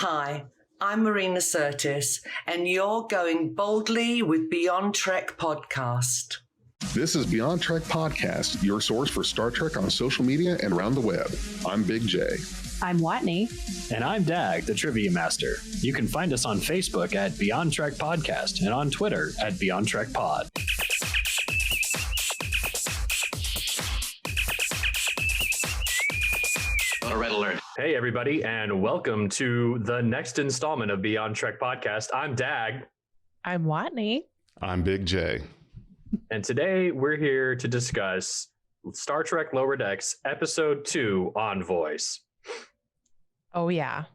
Hi, I'm Marina Sirtis, and you're going boldly with Beyond Trek podcast. This is Beyond Trek Podcast, your source for Star Trek on social media and around the web. I'm Big J. I'm Watney. And I'm Dag, the Trivia Master. You can find us on Facebook at Beyond Trek Podcast and on Twitter at Beyond Trek Pod. Red alert. Hey, everybody, and welcome to the next installment of Beyond Trek Podcast. I'm Dag. I'm Watney. I'm Big J. And today we're here to discuss Star Trek Lower Decks Episode 2 on voice. Oh, yeah.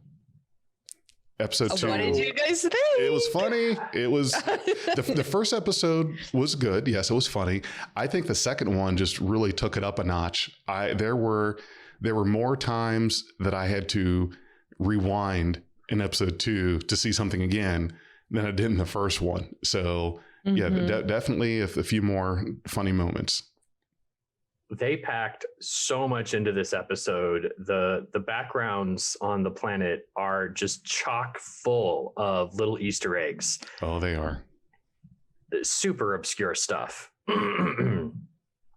Episode 2. What did you guys think? It was funny. It was the first episode was good. Yes, it was funny. I think the second one just really took it up a notch. There were more times that I had to rewind in episode 2 to see something again than I did in the first one. So yeah, definitely a few more funny moments. They packed so much into this episode. The backgrounds on the planet are just chock full of little Easter eggs. Oh, they are. Super obscure stuff.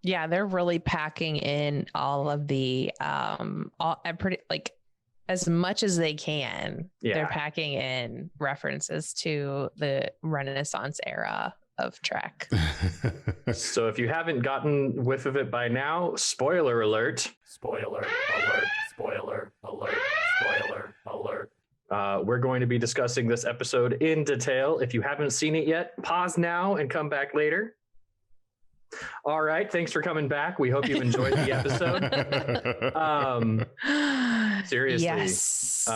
Yeah, they're really packing in all of the as much as they can. Yeah. They're packing in references to the Renaissance era of Trek. So if you haven't gotten whiff of it by now, spoiler alert. Spoiler alert. Spoiler alert. Spoiler alert. We're going to be discussing this episode in detail. If you haven't seen it yet, pause now and come back later. All right. Thanks for coming back. We hope you've enjoyed the episode. Seriously. Yes.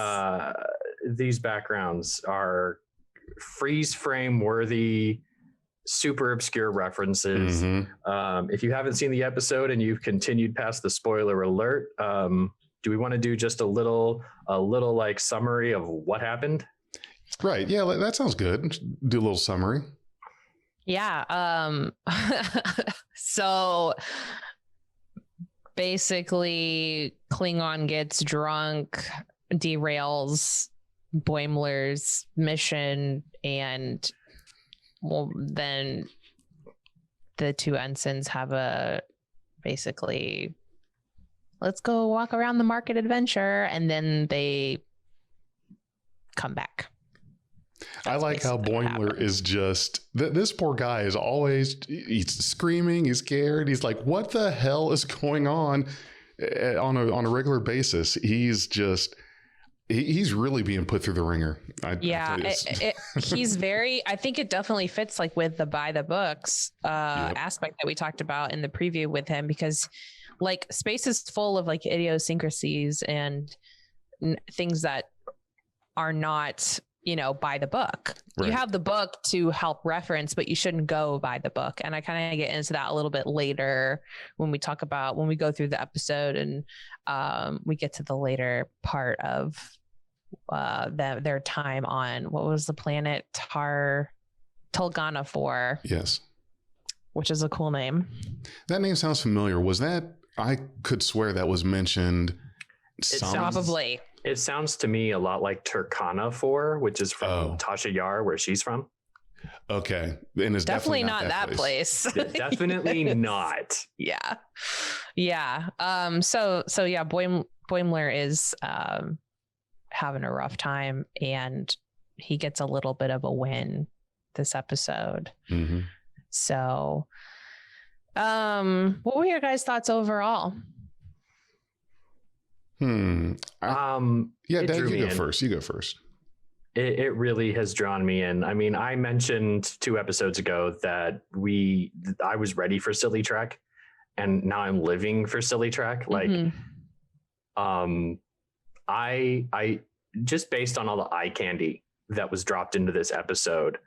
These backgrounds are freeze frame worthy, super obscure references. If you haven't seen the episode and you've continued past the spoiler alert, do we want to do just a little like summary of what happened? Right. Yeah, that sounds good. Do a little summary. Yeah. So basically Klingon gets drunk, derails Boimler's mission, and then the two ensigns have let's go walk around the market adventure, and then they come back. I like how Boimler is just, this poor guy is he's screaming, he's scared. He's like, what the hell is going on a regular basis? He's really being put through the ringer. He's I think it definitely fits like with the by the books aspect that we talked about in the preview with him, because like space is full of like idiosyncrasies and things that are not, by the book. Right. You have the book to help reference, but you shouldn't go by the book. And I kind of get into that a little bit later when we go through the episode and we get to the later part of their time on, what was the planet? Tulgana 4. Yes. Which is a cool name. That name sounds familiar. I could swear that was mentioned. Probably. It sounds to me a lot like Turkana 4, which is from Tasha Yar, where she's from. Okay. And it's definitely not that place. Definitely not. Yeah. Yeah. So yeah, Boimler is having a rough time, and he gets a little bit of a win this episode. So what were your guys' thoughts overall? Dad, you go first. It really has drawn me in. I mean, I mentioned 2 episodes ago that I was ready for Silly Trek, and now I'm living for Silly Trek. Like, I just based on all the eye candy that was dropped into this episode,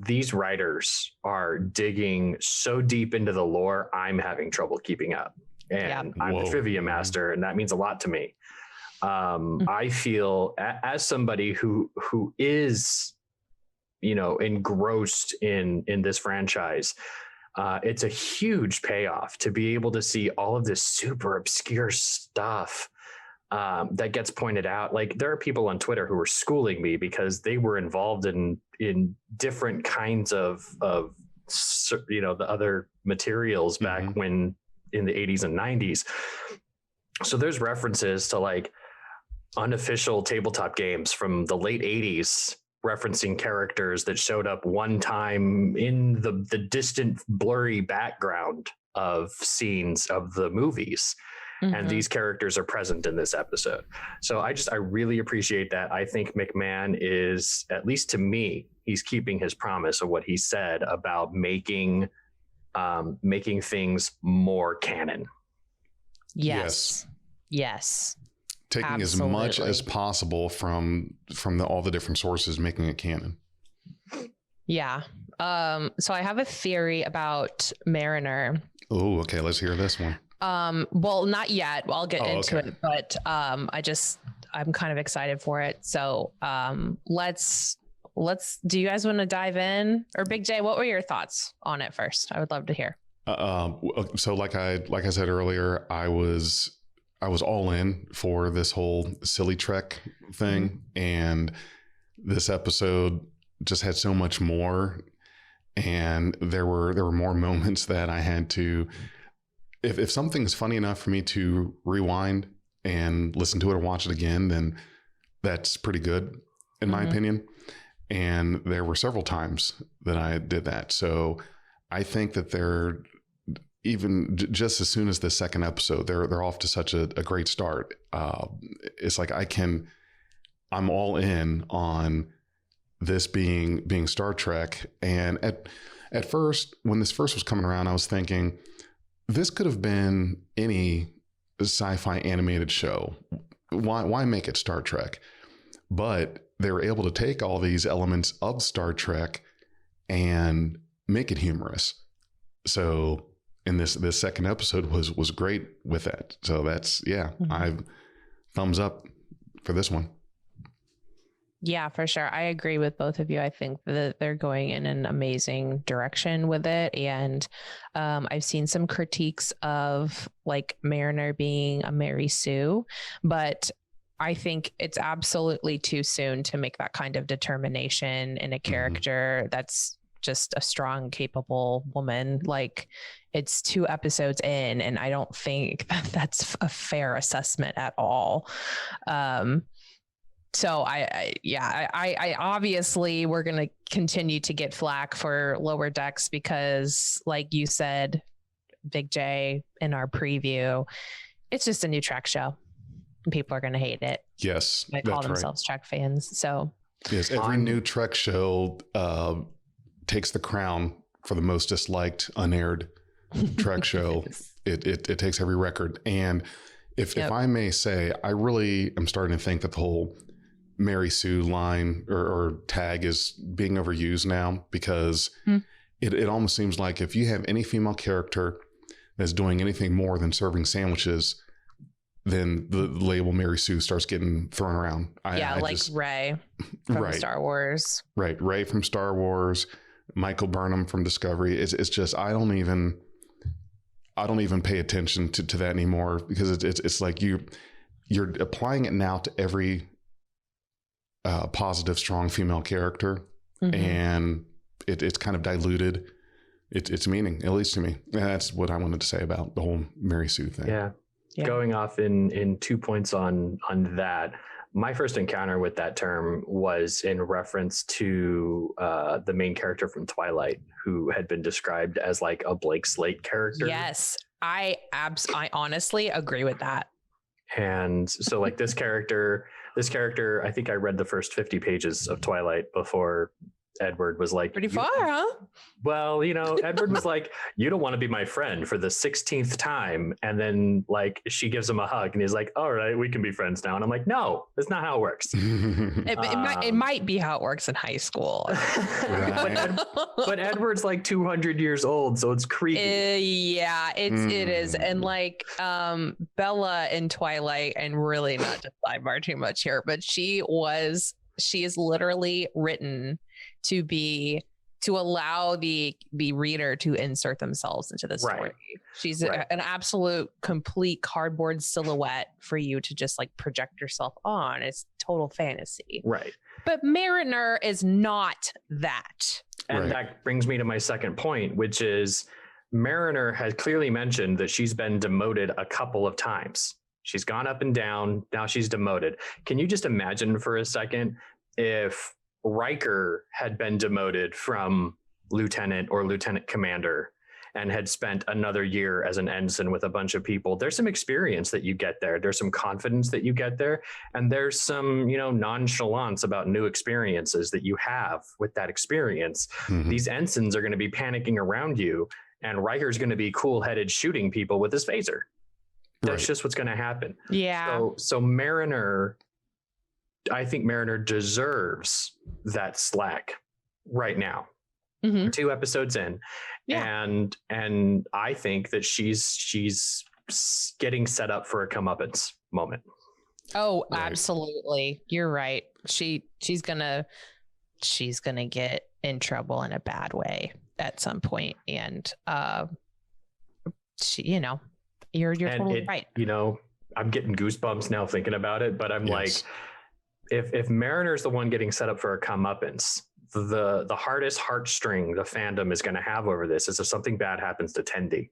these writers are digging so deep into the lore, I'm having trouble keeping up. And I'm the trivia master, and that means a lot to me. I feel as somebody who is, engrossed in this franchise, it's a huge payoff to be able to see all of this super obscure stuff that gets pointed out. Like there are people on Twitter who are schooling me because they were involved in different kinds of the other materials back when in the 80s and 90s. So there's references to like unofficial tabletop games from the late 80s referencing characters that showed up one time in the distant blurry background of scenes of the movies. And these characters are present in this episode. So I really appreciate that. I think McMahon is, at least to me, he's keeping his promise of what he said about making things more canon. Yes. Taking Absolutely. as much as possible from all the different sources, making it canon. Yeah. So I have a theory about Mariner. Oh, okay. Let's hear this one. Well, not yet. I'll get into okay. it, but I'm kind of excited for it. So let's do you guys want to dive in? Or Big J, what were your thoughts on it first? I would love to hear. So like I said earlier, I was all in for this whole silly Trek thing, and this episode just had so much more, and there were more moments that I had to, if something's funny enough for me to rewind and listen to it or watch it again, then that's pretty good in my opinion. And there were several times that I did that. So I think that they're even just as soon as the second episode, they're off to such a great start. It's like I'm all in on this being Star Trek. And at first, when this first was coming around, I was thinking this could have been any sci-fi animated show. Why make it Star Trek? But they were able to take all these elements of Star Trek and make it humorous. So in this second episode was great with that. So that's, I thumbs up for this one. Yeah, for sure. I agree with both of you. I think that they're going in an amazing direction with it. And I've seen some critiques of like Mariner being a Mary Sue, but I think it's absolutely too soon to make that kind of determination in a character that's just a strong, capable woman. Like it's 2 episodes in, and I don't think that's a fair assessment at all. So I obviously we're going to continue to get flack for Lower Decks because, like you said, Big J, in our preview, it's just a new Trek show. And people are going to hate it. Yes, they call themselves Trek fans. So yes, every new Trek show takes the crown for the most disliked unaired Trek show. It takes every record. And if I may say, I really am starting to think that the whole Mary Sue line or tag is being overused now, because it almost seems like if you have any female character that's doing anything more than serving sandwiches, then the label Mary Sue starts getting thrown around. Like Rey from Star Wars. Right. Rey from Star Wars, Michael Burnham from Discovery. It's just, I don't even pay attention to that anymore, because it's like you're applying it now to every positive, strong female character, and it's kind of diluted its meaning, at least to me. And that's what I wanted to say about the whole Mary Sue thing. Yeah. Going off in 2 points on that. My first encounter with that term was in reference to the main character from Twilight, who had been described as like a blank slate character. Yes, I honestly agree with that. And so like this character, I think I read the first 50 pages of Twilight before Edward was like, pretty far, huh? Well, Edward was like, you don't want to be my friend for the 16th time. And then like she gives him a hug and he's like, all right, we can be friends now. And I'm like, no, that's not how it works. It might be how it works in high school. but Edward's like 200 years old, so it's creepy. It is. And like Bella in Twilight, and really not to sidebar too much here, but she is literally written to be to allow the reader to insert themselves into the story. Right. She's Right. an absolute complete cardboard silhouette for you to just like project yourself on. It's total fantasy. Right. But Mariner is not that. And that brings me to my second point, which is Mariner has clearly mentioned that she's been demoted a couple of times. She's gone up and down. Now she's demoted. Can you just imagine for a second if Riker had been demoted from lieutenant or lieutenant commander and had spent another year as an ensign with a bunch of people? There's some experience that you get there. There's some confidence that you get there. And there's some, nonchalance about new experiences that you have with that experience. Mhm. These ensigns are going to be panicking around you, and Riker's going to be cool-headed shooting people with his phaser. That's just what's going to happen. Yeah. So Mariner, I think Mariner deserves that slack right now. Mhm. 2 episodes in. Yeah. And I think that she's getting set up for a comeuppance moment. Oh, Right. absolutely. You're right. She's gonna get in trouble in a bad way at some point. And you're totally right. I'm getting goosebumps now thinking about it, but I'm like, Yes. if Mariner's the one getting set up for a comeuppance, the hardest heartstring the fandom is going to have over this is if something bad happens to Tendi.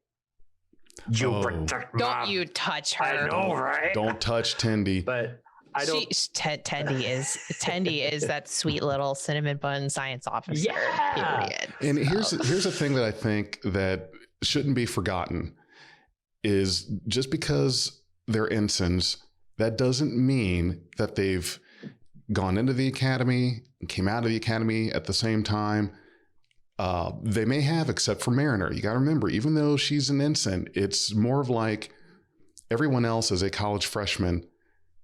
Protect Don't Mom. you touch her. I know, right? Don't touch Tendi. But I don't. Tendi is that sweet little cinnamon bun science officer. Yeah. Period. And here's a thing that I think that shouldn't be forgotten is just because they're ensigns, that doesn't mean that they've gone into the academy and came out of the academy at the same time. They may have, except for Mariner. You got to remember, even though she's an ensign, it's more of like everyone else is a college freshman.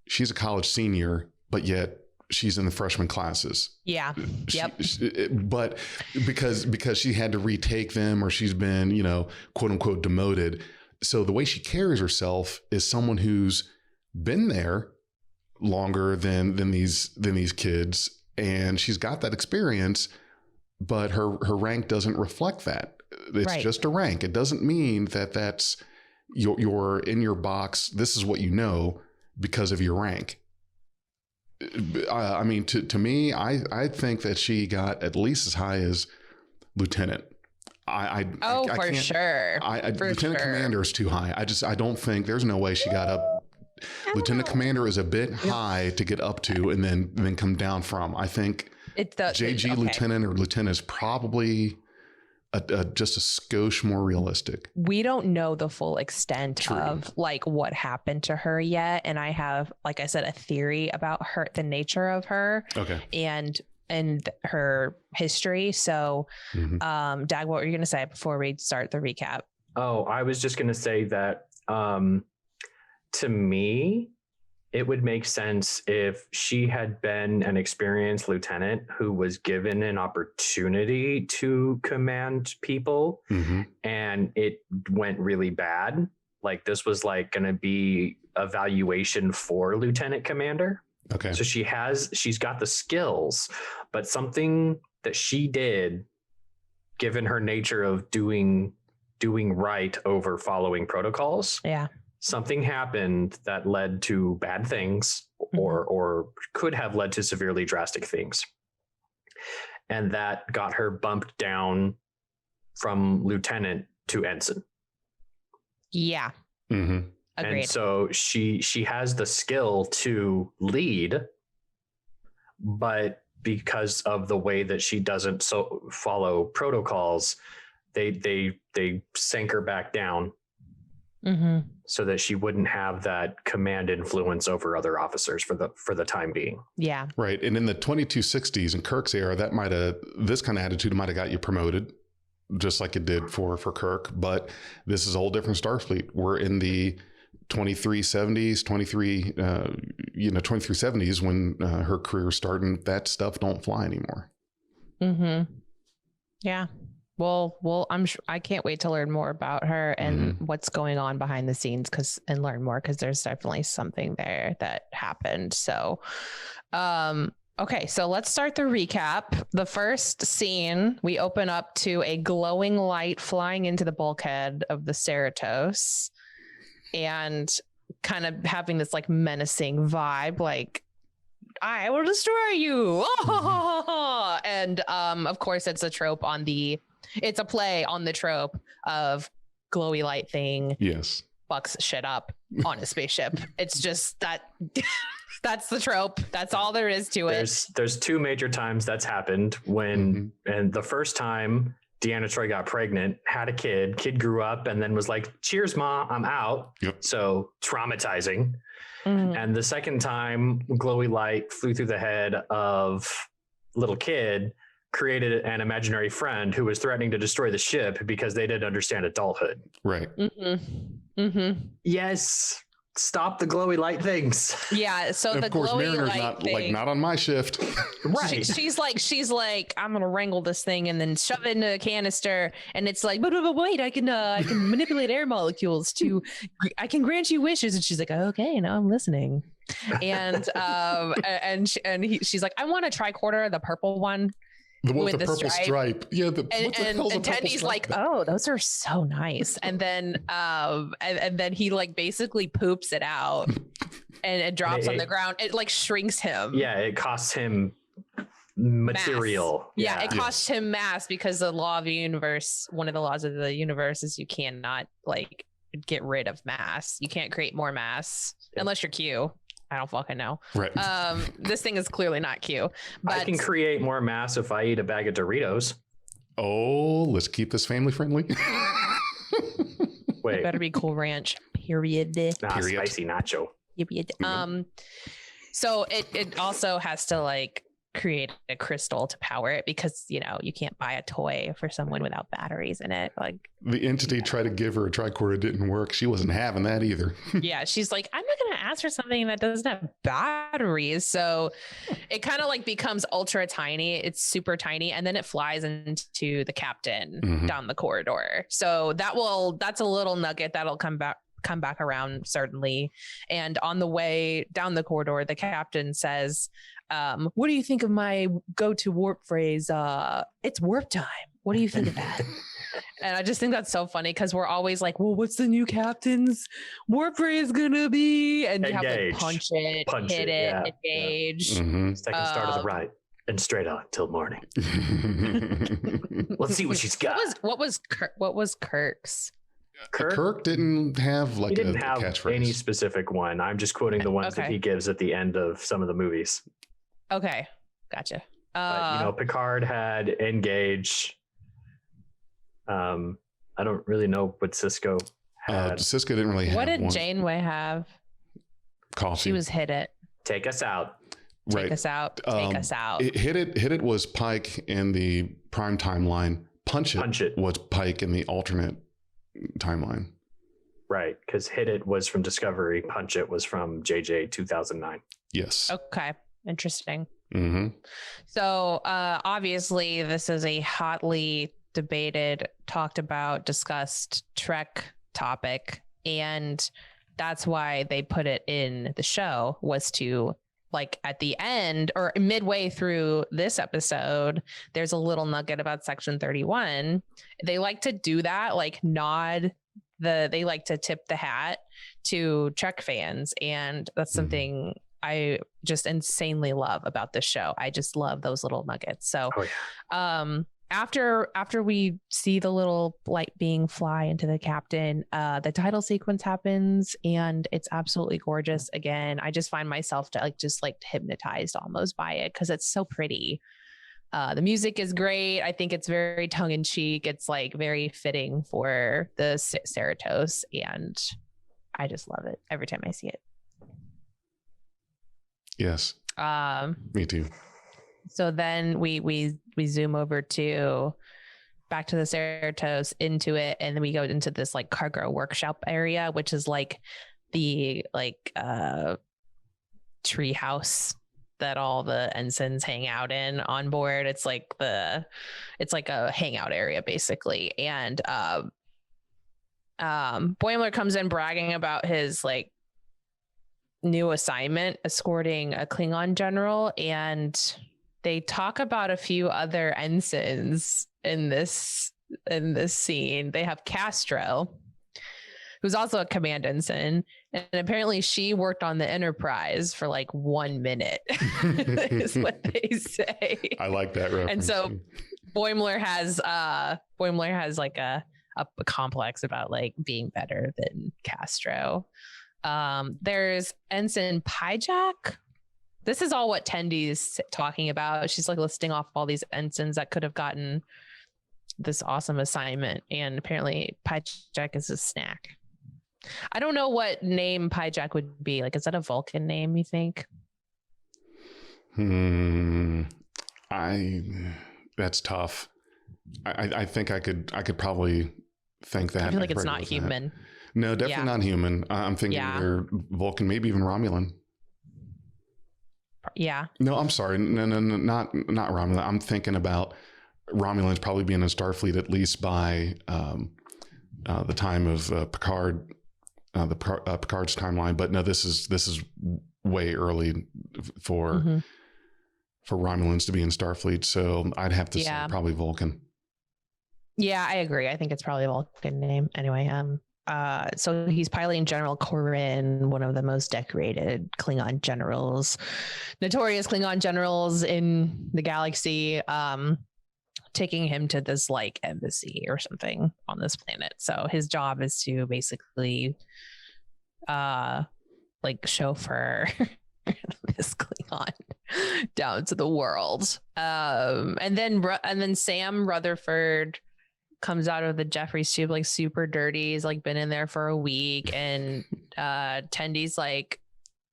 She's a college senior, but yet she's in the freshman classes. Yeah. Yep. But because she had to retake them, or she's been, quote unquote demoted. So the way she carries herself is someone who's been there longer than these kids, and she's got that experience, but her rank doesn't reflect that. It's just a rank. It doesn't mean that that's you're in your box. This is what you know because of your rank. I mean, to me, I think that she got at least as high as lieutenant. For sure. Lieutenant commander is too high. I don't think there's no way she got up. Lieutenant commander is a bit high to get up to and then come down from. I think JG lieutenant or lieutenant is probably just a skosh more realistic. We don't know the full extent of like what happened to her yet. And I have, like I said, a theory about the nature of her. Okay. And her history. So, Dag, what were you going to say before we start the recap? Oh, I was just going to say that to me, it would make sense if she had been an experienced lieutenant who was given an opportunity to command people, and it went really bad. Like this was like going to be evaluation for lieutenant commander. Okay. So she's got the skills, but something that she did, given her nature of doing right over following protocols. Yeah. Something happened that led to bad things or could have led to severely drastic things. And that got her bumped down from lieutenant to ensign. Yeah. Mm-hmm. Agreed. And so she has the skill to lead, but because of the way that she doesn't follow protocols, they sank her back down so that she wouldn't have that command influence over other officers for the time being. Yeah. Right. And in the 2260s in Kirk's era, this kind of attitude might have got you promoted, just like it did for Kirk. But this is a whole different Starfleet. We're in the 2370s when her career started, and that stuff don't fly anymore. Yeah. Well, I can't wait to learn more about her and what's going on behind the scenes and learn more, because there's definitely something there that happened. So, Okay, so let's start the recap. The first scene, we open up to a glowing light flying into the bulkhead of the Ceratops and kind of having this like menacing vibe, like, I will destroy you. And of course, it's a trope it's a play on the trope of glowy light thing. Yes. Fucks shit up on a spaceship. It's just that that's the trope. That's all there is to it. There's two major times that's happened when, and the first time Deanna Troi got pregnant, had a kid grew up and then was like, cheers, Ma, I'm out. Yep. So traumatizing. And the second time glowy light flew through the head of little kid, created an imaginary friend who was threatening to destroy the ship because they didn't understand adulthood. Right. Yes. Stop the glowy light things. Yeah. So And the of course, glowy Mariner's light not thing, like not on my shift. Right. She's like, I'm gonna wrangle this thing and then shove it into a canister, and it's like, but wait, I can manipulate air molecules I can grant you wishes, and she's like, okay, now I'm listening, and she's like, I want a tricorder, the purple one. The one with the purple stripe. Yeah. And Tendi's like, oh, those are so nice. And then he like basically poops it out and it drops on the ground. It like shrinks him. Yeah, it costs him material. Mass. Yeah, it costs him mass because the law of the universe, one of the laws of the universe is you cannot like get rid of mass. You can't create more mass unless you're Q. I don't fucking know. Right. This thing is clearly not Q. But I can create more mass if I eat a bag of Doritos. Oh, let's keep this family friendly. Wait. It better be Cool Ranch. Period. Period. Spicy nacho. Period. So it also has to like create a crystal to power it because you can't buy a toy for someone without batteries in it. Like the entity tried to give her a tricorder, it didn't work. She wasn't having that either. Yeah, she's like, I'm not gonna ask for something that doesn't have batteries. So it kind of like becomes ultra tiny. It's super tiny, and then it flies into the captain down the corridor. So that's a little nugget that'll come back around certainly. And on the way down the corridor, the captain says, what do you think of my go-to warp phrase? It's warp time. What do you think of that? And I just think that's so funny because we're always like, well, what's the new captain's warp phrase gonna be? And you have to punch it, hit it, engage. Mm-hmm. Second start to the right and straight on till morning. Let's see what she's got. What was Kirk's? Kirk didn't have like he didn't a have catchphrase. any specific one. I'm just quoting the ones that he gives at the end of some of the movies. Okay, gotcha. But, Picard had engage. I don't really know what Cisco had. Cisco didn't really have What did one. Janeway have? Coffee. She was hit it. Take us out. Take us out. Take us out. Hit it was Pike in the prime timeline. Punch it was Pike in the alternate timeline. Right, because hit it was from Discovery. Punch it was from JJ 2009. Yes. Okay. Interesting. Mm-hmm. So obviously this is a hotly debated, talked about, discussed Trek topic, and that's why they put it in the show, was to like at the end or midway through this episode, there's a little nugget about Section 31. They like to do that, like they like to tip the hat to Trek fans, and that's something I just insanely love about this show. I just love those little nuggets. So after we see the little light being fly into the captain, the title sequence happens and it's absolutely gorgeous. Again, I just find myself to just hypnotized almost by it because it's so pretty. The music is great. I think it's very tongue-in-cheek. It's like very fitting for the Ceratops, and I just love it every time I see it. Yes. Me too. So then we zoom over back to the Ceratops, into it, and then we go into this like cargo workshop area, which is like the tree house that all the ensigns hang out in on board. It's like a hangout area basically. And Boimler comes in bragging about his new assignment escorting a Klingon general, and they talk about a few other ensigns in this scene. They have Castro, who's also a command ensign, and apparently she worked on the Enterprise for like 1 minute is what they say. I like that reference. And so Boimler has like a complex about like being better than Castro. There's Ensign Pyjak. This is all what Tendi is talking about. She's like listing off all these ensigns that could have gotten this awesome assignment, and apparently Pyjak is a snack. I don't know what name Pyjak would be. Like, is that a Vulcan name, you think? That's tough. I think I could probably think that. I feel like it's not human. That. No, definitely not human. I'm thinking either Vulcan, maybe even Romulan. Yeah. No, I'm sorry. No, not Romulan. I'm thinking about Romulans probably being in Starfleet at least by the time of Picard, Picard's timeline. But no, this is way early for Romulans to be in Starfleet. So I'd have to say probably Vulcan. Yeah, I agree. I think it's probably a Vulcan name. Anyway, so he's piloting General Corin, one of the most decorated Klingon generals, notorious Klingon generals in the galaxy, taking him to this like embassy or something on this planet. So his job is to basically like chauffeur this Klingon down to the world. And then Sam Rutherford comes out of the Jeffries tube like super dirty. He's like been in there for a week, and Tendi's like,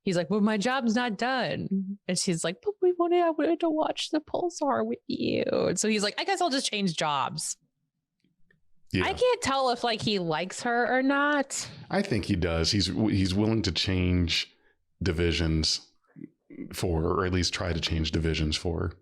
he's like, well, my job's not done, and she's like, but I wanted to watch the pulsar with you. And so he's like, I guess I'll just change jobs. Yeah. I can't tell if like he likes her or not. I think he does. He's willing to change divisions for, or at least try to change divisions for.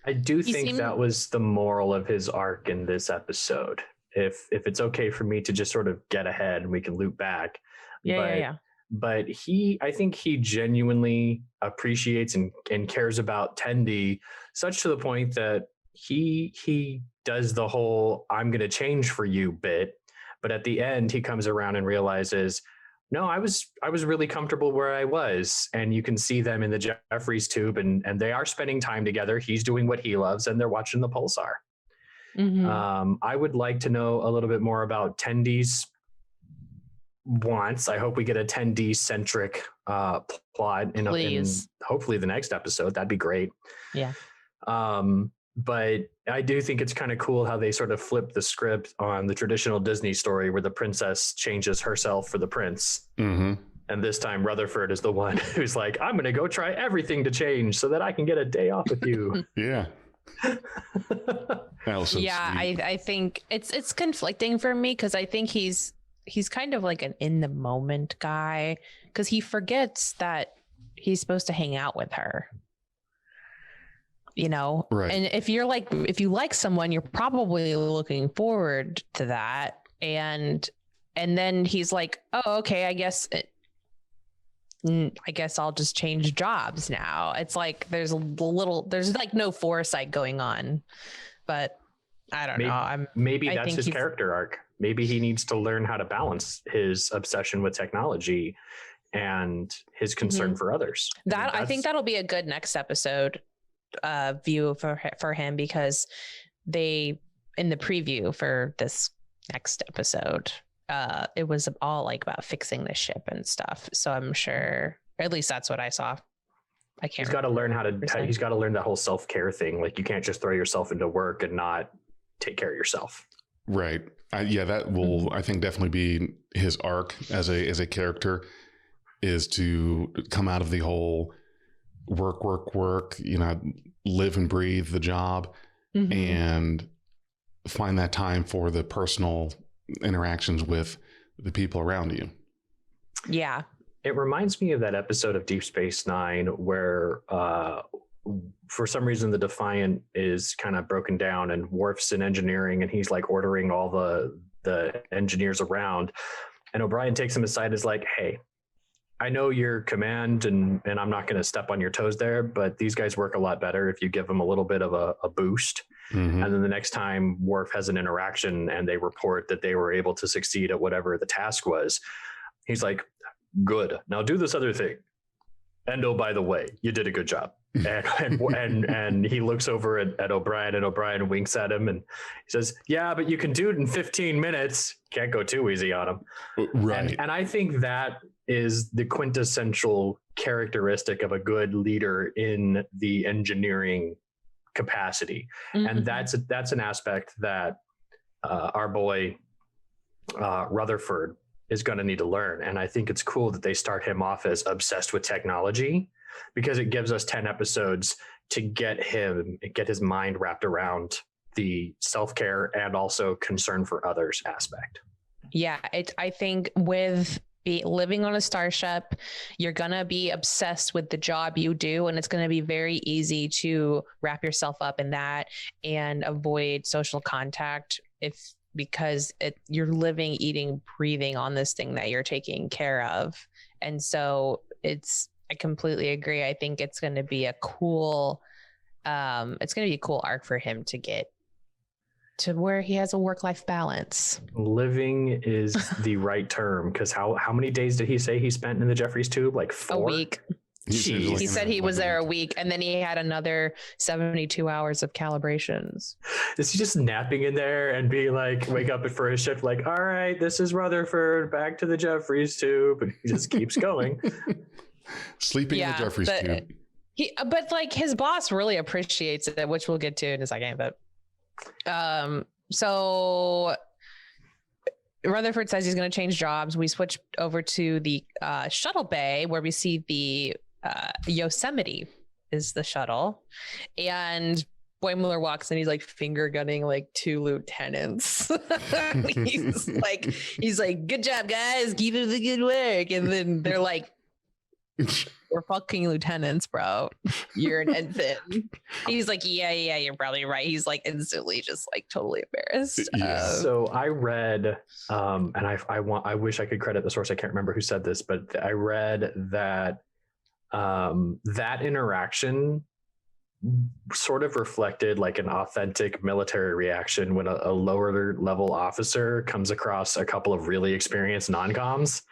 I do think that was the moral of his arc in this episode. If it's okay for me to just sort of get ahead and we can loop back. But I think he genuinely appreciates and cares about Tendi, such to the point that he does the whole "I'm going to change for you" bit. But at the end, he comes around and realizes, no, I was really comfortable where I was. And you can see them in the Jeffries tube, and they are spending time together. He's doing what he loves, and they're watching the pulsar. Mm-hmm. I would like to know a little bit more about Tendi's wants. I hope we get a Tendi-centric plot in hopefully the next episode. That'd be great. Yeah. But I do think it's kind of cool how they sort of flip the script on the traditional Disney story where the princess changes herself for the prince. Mm-hmm. And this time Rutherford is the one who's like, I'm going to go try everything to change so that I can get a day off with you. Yeah. I think it's conflicting for me, because I think he's kind of like an in the moment guy, because he forgets that he's supposed to hang out with her. You know, right. And if you like someone, you're probably looking forward to that. And then he's like, oh, okay, I guess I'll just change jobs now. It's like there's like no foresight going on, but I don't know. Maybe that's his character arc. Maybe he needs to learn how to balance his obsession with technology and his concern for others. I think that'll be a good next episode view for him, because they, in the preview for this next episode, it was all like about fixing the ship and stuff. So I'm sure, or at least that's what I saw. I can't. He's got to learn he's got to learn that whole self-care thing. Like, you can't just throw yourself into work and not take care of yourself. Right. That will, I think, definitely be his arc as a character, is to come out of the whole work, live and breathe the job, and find that time for the personal interactions with the people around you. Yeah. It reminds me of that episode of Deep Space Nine where for some reason the Defiant is kind of broken down, and Worf's in engineering, and he's like ordering all the engineers around, and O'Brien takes him aside and is like, hey, I know your command and I'm not going to step on your toes there, but these guys work a lot better if you give them a little bit of a boost. Mm-hmm. And then the next time Worf has an interaction and they report that they were able to succeed at whatever the task was, he's like, good, now do this other thing. And oh, by the way, you did a good job. And he looks over at O'Brien, and O'Brien winks at him and he says, yeah, but you can do it in 15 minutes. Can't go too easy on him. Right. And I think that is the quintessential characteristic of a good leader in the engineering capacity. Mm-hmm. And that's an aspect that our boy Rutherford is going to need to learn. And I think it's cool that they start him off as obsessed with technology, because it gives us 10 episodes to get his mind wrapped around the self-care and also concern for others aspect. Yeah, I think with living on a starship, you're going to be obsessed with the job you do, and it's going to be very easy to wrap yourself up in that and avoid social contact because you're living, eating, breathing on this thing that you're taking care of. And so I completely agree. I think it's going to be a cool arc for him to get to where he has a work-life balance. Living is the right term, because how many days did he say he spent in the Jeffries tube? Like 4? A week. He said he was there a week, and then he had another 72 hours of calibrations. Is he just napping in there and being like, wake up for his shift, like, all right, this is Rutherford, back to the Jeffries tube, and he just keeps going. Sleeping in the Jeffries tube. But like his boss really appreciates it, which we'll get to in a second. But so Rutherford says he's going to change jobs. We switch over to the shuttle bay, where we see the Yosemite is the shuttle, and Boimler walks in. He's like finger gunning like 2 lieutenants. he's like, good job, guys, keep up the good work. And then they're like, we're fucking lieutenants, bro. You're an ensign. He's like, yeah, you're probably right. He's like instantly just like totally embarrassed. Yeah. So I read, and I wish I could credit the source. I can't remember who said this, but I read that that interaction sort of reflected like an authentic military reaction when a lower level officer comes across a couple of really experienced non-coms.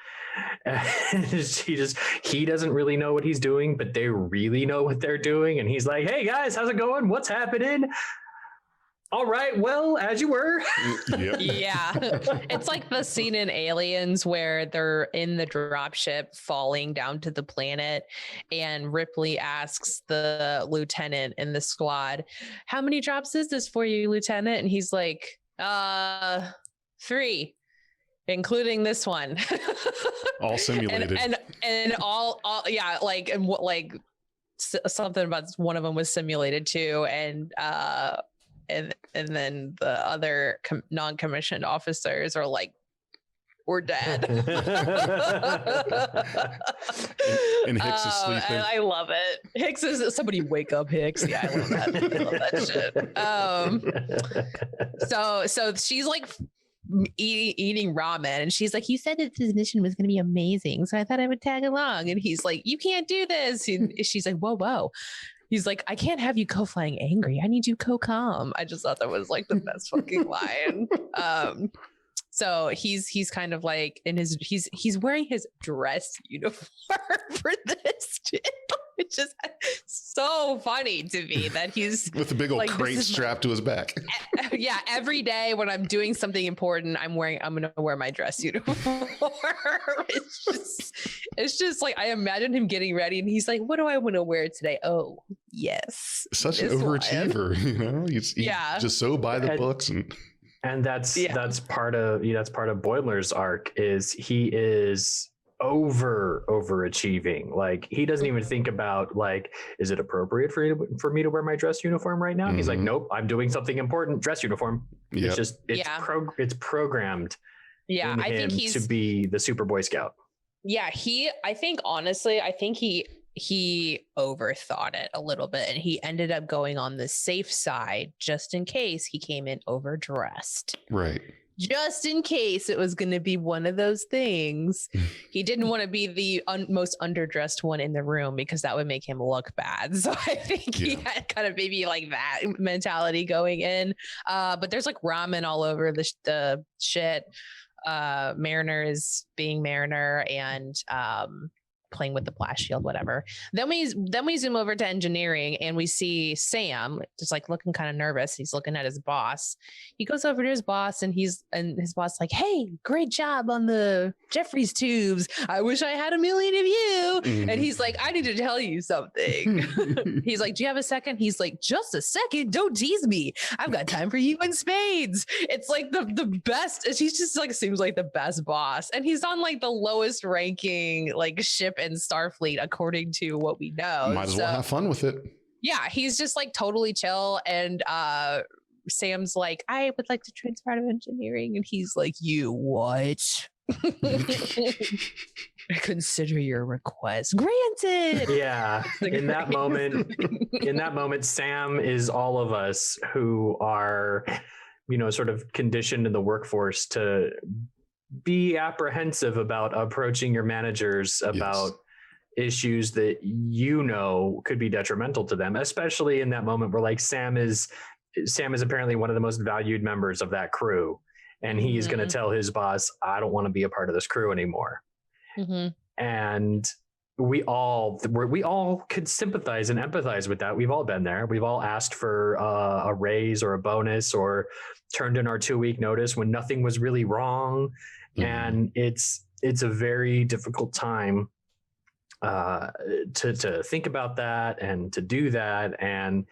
And he doesn't really know what he's doing, but they really know what they're doing. And he's like, hey guys, how's it going? What's happening? All right, well, as you were. Yep. Yeah. It's like the scene in Aliens where they're in the dropship falling down to the planet, and Ripley asks the lieutenant in the squad, how many drops is this for you, Lieutenant? And he's like, 3. Including this one. All simulated. and all yeah, like, and what, like something about one of them was simulated too, and then the other non-commissioned officers are like, we're dead. and Hicks is sleeping. I love it. Hicks is somebody wake up Hicks. Yeah, I love that. I love that shit. So she's like eating ramen, and she's like, you said that this mission was going to be amazing, so I thought I would tag along. And he's like, you can't do this. And she's like, whoa. He's like, I can't have you co-flying angry. I need you co-calm. I just thought that was like the best fucking line. So he's kind of like in his he's wearing his dress uniform for this shit, which is so funny to me that he's with a big old like, crate strapped to his back. Yeah, every day when I'm doing something important, I'm gonna wear my dress uniform. It's just like, I imagine him getting ready and he's like, what do I want to wear today? Oh, yes. Such an overachiever, you know? He's just so by the books. And that's part of Boimler's arc, is he is overachieving. Like, he doesn't even think about, like, is it appropriate for me to wear my dress uniform right now? Mm-hmm. He's like, nope, I'm doing something important. Dress uniform. Yep. It's programmed. Yeah, I think he's to be the Super Boy Scout. Yeah, I think he overthought it a little bit, and he ended up going on the safe side just in case he came in overdressed. Right. just in case it was going to be one of those things. He didn't want to be the most underdressed one in the room because that would make him look bad. So I think he had kind of maybe like that mentality going in. But there's like ramen all over the shit. Mariner is being Mariner and playing with the blast shield, whatever. Then we zoom over to engineering and we see Sam just like looking kind of nervous. He's looking at his boss. He goes over to his boss and his boss like, hey, great job on the Jeffries tubes. I wish I had 1 million of you. And he's like, I need to tell you something. He's like, do you have a second? He's like, just a second. Don't tease me. I've got time for you in spades. It's like the best. He's just like, seems like the best boss. And he's on like the lowest ranking like ship in Starfleet, according to what we know. Might as well have fun with it. Yeah, he's just like totally chill. And Sam's like, I would like to transfer out of engineering. And he's like, you what? Consider your request granted. Yeah. In that moment, Sam is all of us who are, sort of conditioned in the workforce to be apprehensive about approaching your managers about issues that could be detrimental to them, especially in that moment where like Sam is apparently one of the most valued members of that crew, and he's going to tell his boss, I don't want to be a part of this crew anymore. And we all could sympathize and empathize with that. We've all been there. We've all asked for a raise or a bonus or turned in our 2-week notice when nothing was really wrong. And it's a very difficult time to think about that and to do that. And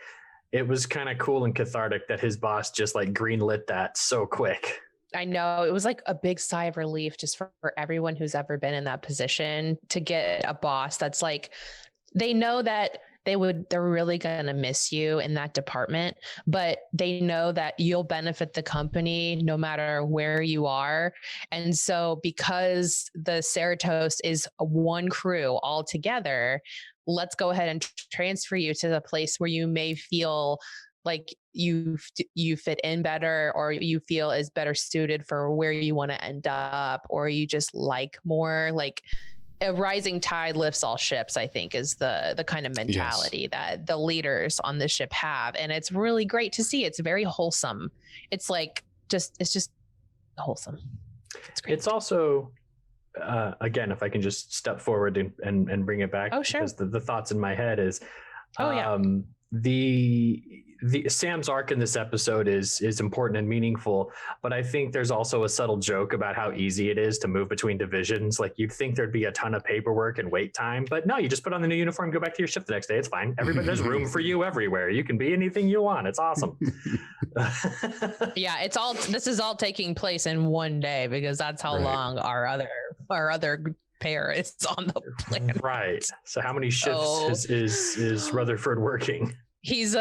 it was kind of cool and cathartic that his boss just like greenlit that so quick. I know, it was like a big sigh of relief just for everyone who's ever been in that position to get a boss that's like, they know that they're really going to miss you in that department, but they know that you'll benefit the company no matter where you are. And so because the Cerritos is one crew all together, let's go ahead and transfer you to the place where you may feel like you fit in better, or you feel is better suited for where you want to end up, or you just like more. Like a rising tide lifts all ships, I think, is the kind of mentality that the leaders on this ship have. And it's really great to see. It's very wholesome. It's like it's just wholesome. It's great. It's also again, if I can just step forward and bring it back. Oh, sure. Because the thoughts in my head is the Sam's arc in this episode is important and meaningful, but I think there's also a subtle joke about how easy it is to move between divisions. Like you'd think thered be a ton of paperwork and wait time, but no, you just put on the new uniform, go back to your shift the next day. It's fine. Everybody, there's room for you everywhere. You can be anything you want. It's awesome. Yeah, this is all taking place in one day because that's how long our other pair is on the planet. Right. So how many shifts is Rutherford working? He's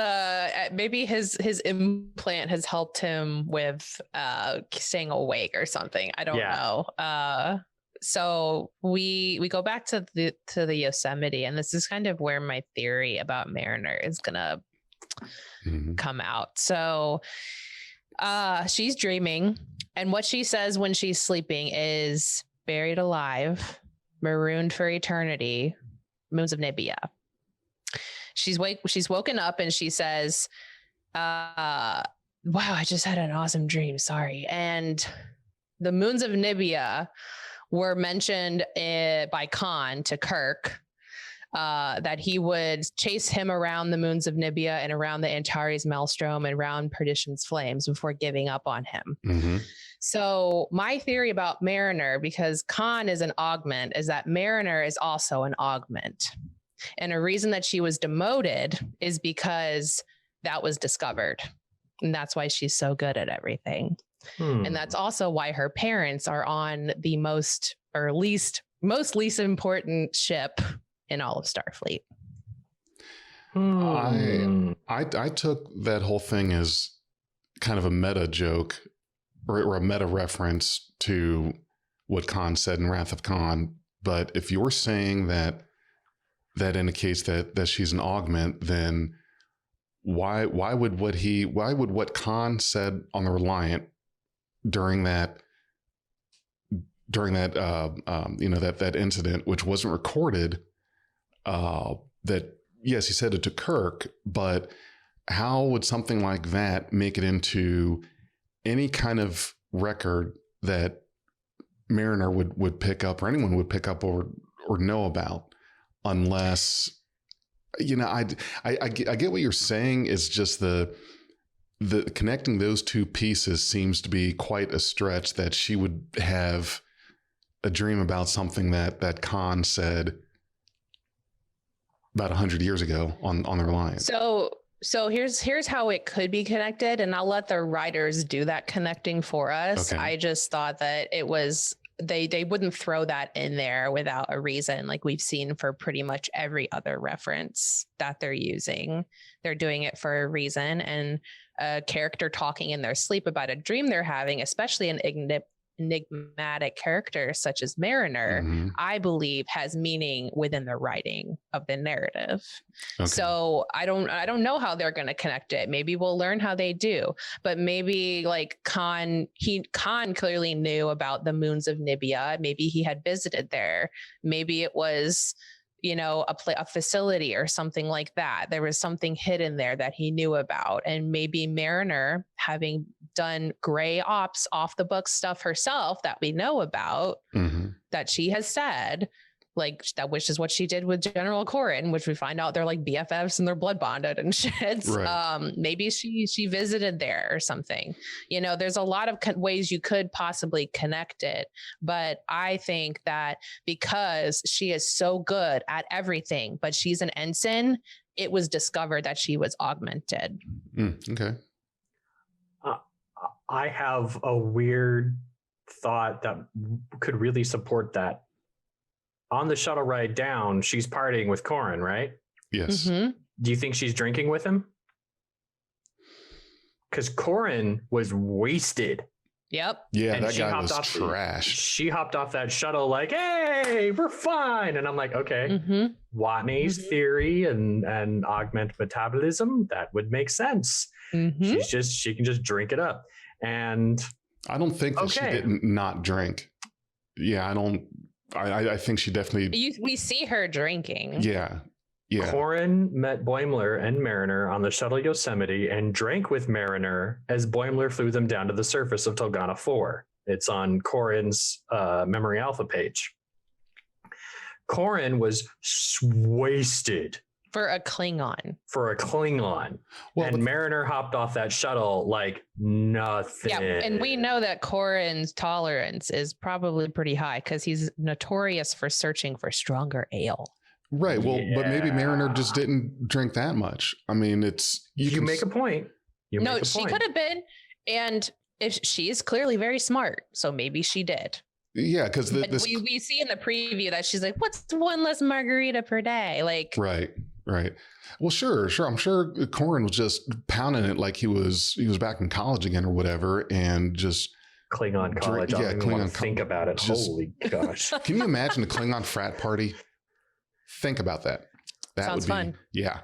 maybe his implant has helped him with staying awake or something. I don't know. So we go back to the Yosemite, and this is kind of where my theory about Mariner is gonna come out. So she's dreaming, and what she says when she's sleeping is buried alive, marooned for eternity, moons of Nibia. She's woken up and she says, wow, I just had an awesome dream. Sorry. And the moons of Nibia were mentioned by Khan to Kirk, that he would chase him around the moons of Nibia and around the Antares Maelstrom and around Perdition's flames before giving up on him. So my theory about Mariner, because Khan is an augment, is that Mariner is also an augment. And a reason that she was demoted is because that was discovered. And that's why she's so good at everything. And that's also why her parents are on the most least important ship in all of Starfleet. I took that whole thing as kind of a meta joke or a meta reference to what Khan said in Wrath of Khan. But if you're saying that indicates that she's an augment, then why would what Khan said on the Reliant during that that incident, which wasn't recorded, that yes, he said it to Kirk, but how would something like that make it into any kind of record that Mariner would pick up, or anyone would pick up or know about, unless, I get what you're saying. Is just the connecting those two pieces seems to be quite a stretch, that she would have a dream about something that Khan said about 100 years ago on their line. So here's how it could be connected, and I'll let the writers do that connecting for us. Okay. I just thought that it was they wouldn't throw that in there without a reason, like we've seen for pretty much every other reference that they're using. They're doing it for a reason, and a character talking in their sleep about a dream they're having, especially an enigmatic character such as Mariner, Mm-hmm. I believe has meaning within the writing of the narrative. Okay. So I don't know how they're going to connect it. Maybe we'll learn how they do, but maybe like Khan clearly knew about the moons of Nibia. Maybe he had visited there. Maybe it was, a facility or something like that. There was something hidden there that he knew about. And maybe Mariner, having done gray ops off the book stuff herself that we know about, Mm-hmm. that she has said, like that, which is what she did with General Corrin, which we find out they're like BFFs and they're blood bonded and shit. Right. Maybe she visited there or something. There's a lot of ways you could possibly connect it, but I think that because she is so good at everything, but she's an ensign, it was discovered that she was augmented. Okay. I have a weird thought that could really support that. On the shuttle ride down, she's partying with Corrin, right? Yes. Mm-hmm. Do you think she's drinking with him? Because Corrin was wasted. Yep. Yeah, And that she guy hopped was off trash. She hopped off that shuttle like, hey, we're fine. And I'm like, okay, Mm-hmm. Watney's Mhm. theory and augment metabolism, that would make sense. Mm-hmm. She can just drink it up. And I don't think that she Okay. didn't not drink. Yeah, I think she definitely. We see her drinking. Yeah. Yeah. Corrin met Boimler and Mariner on the shuttle Yosemite and drank with Mariner as Boimler flew them down to the surface of Tolgana 4. It's on Corrin's Memory Alpha page. Corrin was wasted For a Klingon. for a Klingon. Well, And Mariner hopped off that shuttle like nothing. Yeah, and we know that Corrin's tolerance is probably pretty high because he's notorious for searching for stronger ale. right. Well, but maybe Mariner Yeah. just didn't drink that much. I mean, it's You make a point. You No, make a she point. could have been, and if she is clearly very smart, so maybe she did. Yeah, because But this. we see in the preview that she's like, "What's one less margarita per day?" Like, Right. Well, sure. I'm sure Corrin was just pounding it like he was back in college again or whatever, and just. Klingon college. Yeah, I don't even want Klingon to think about it. just- Holy gosh. Can you imagine a Klingon frat party? Think about that. That Sounds would be fun. Yeah.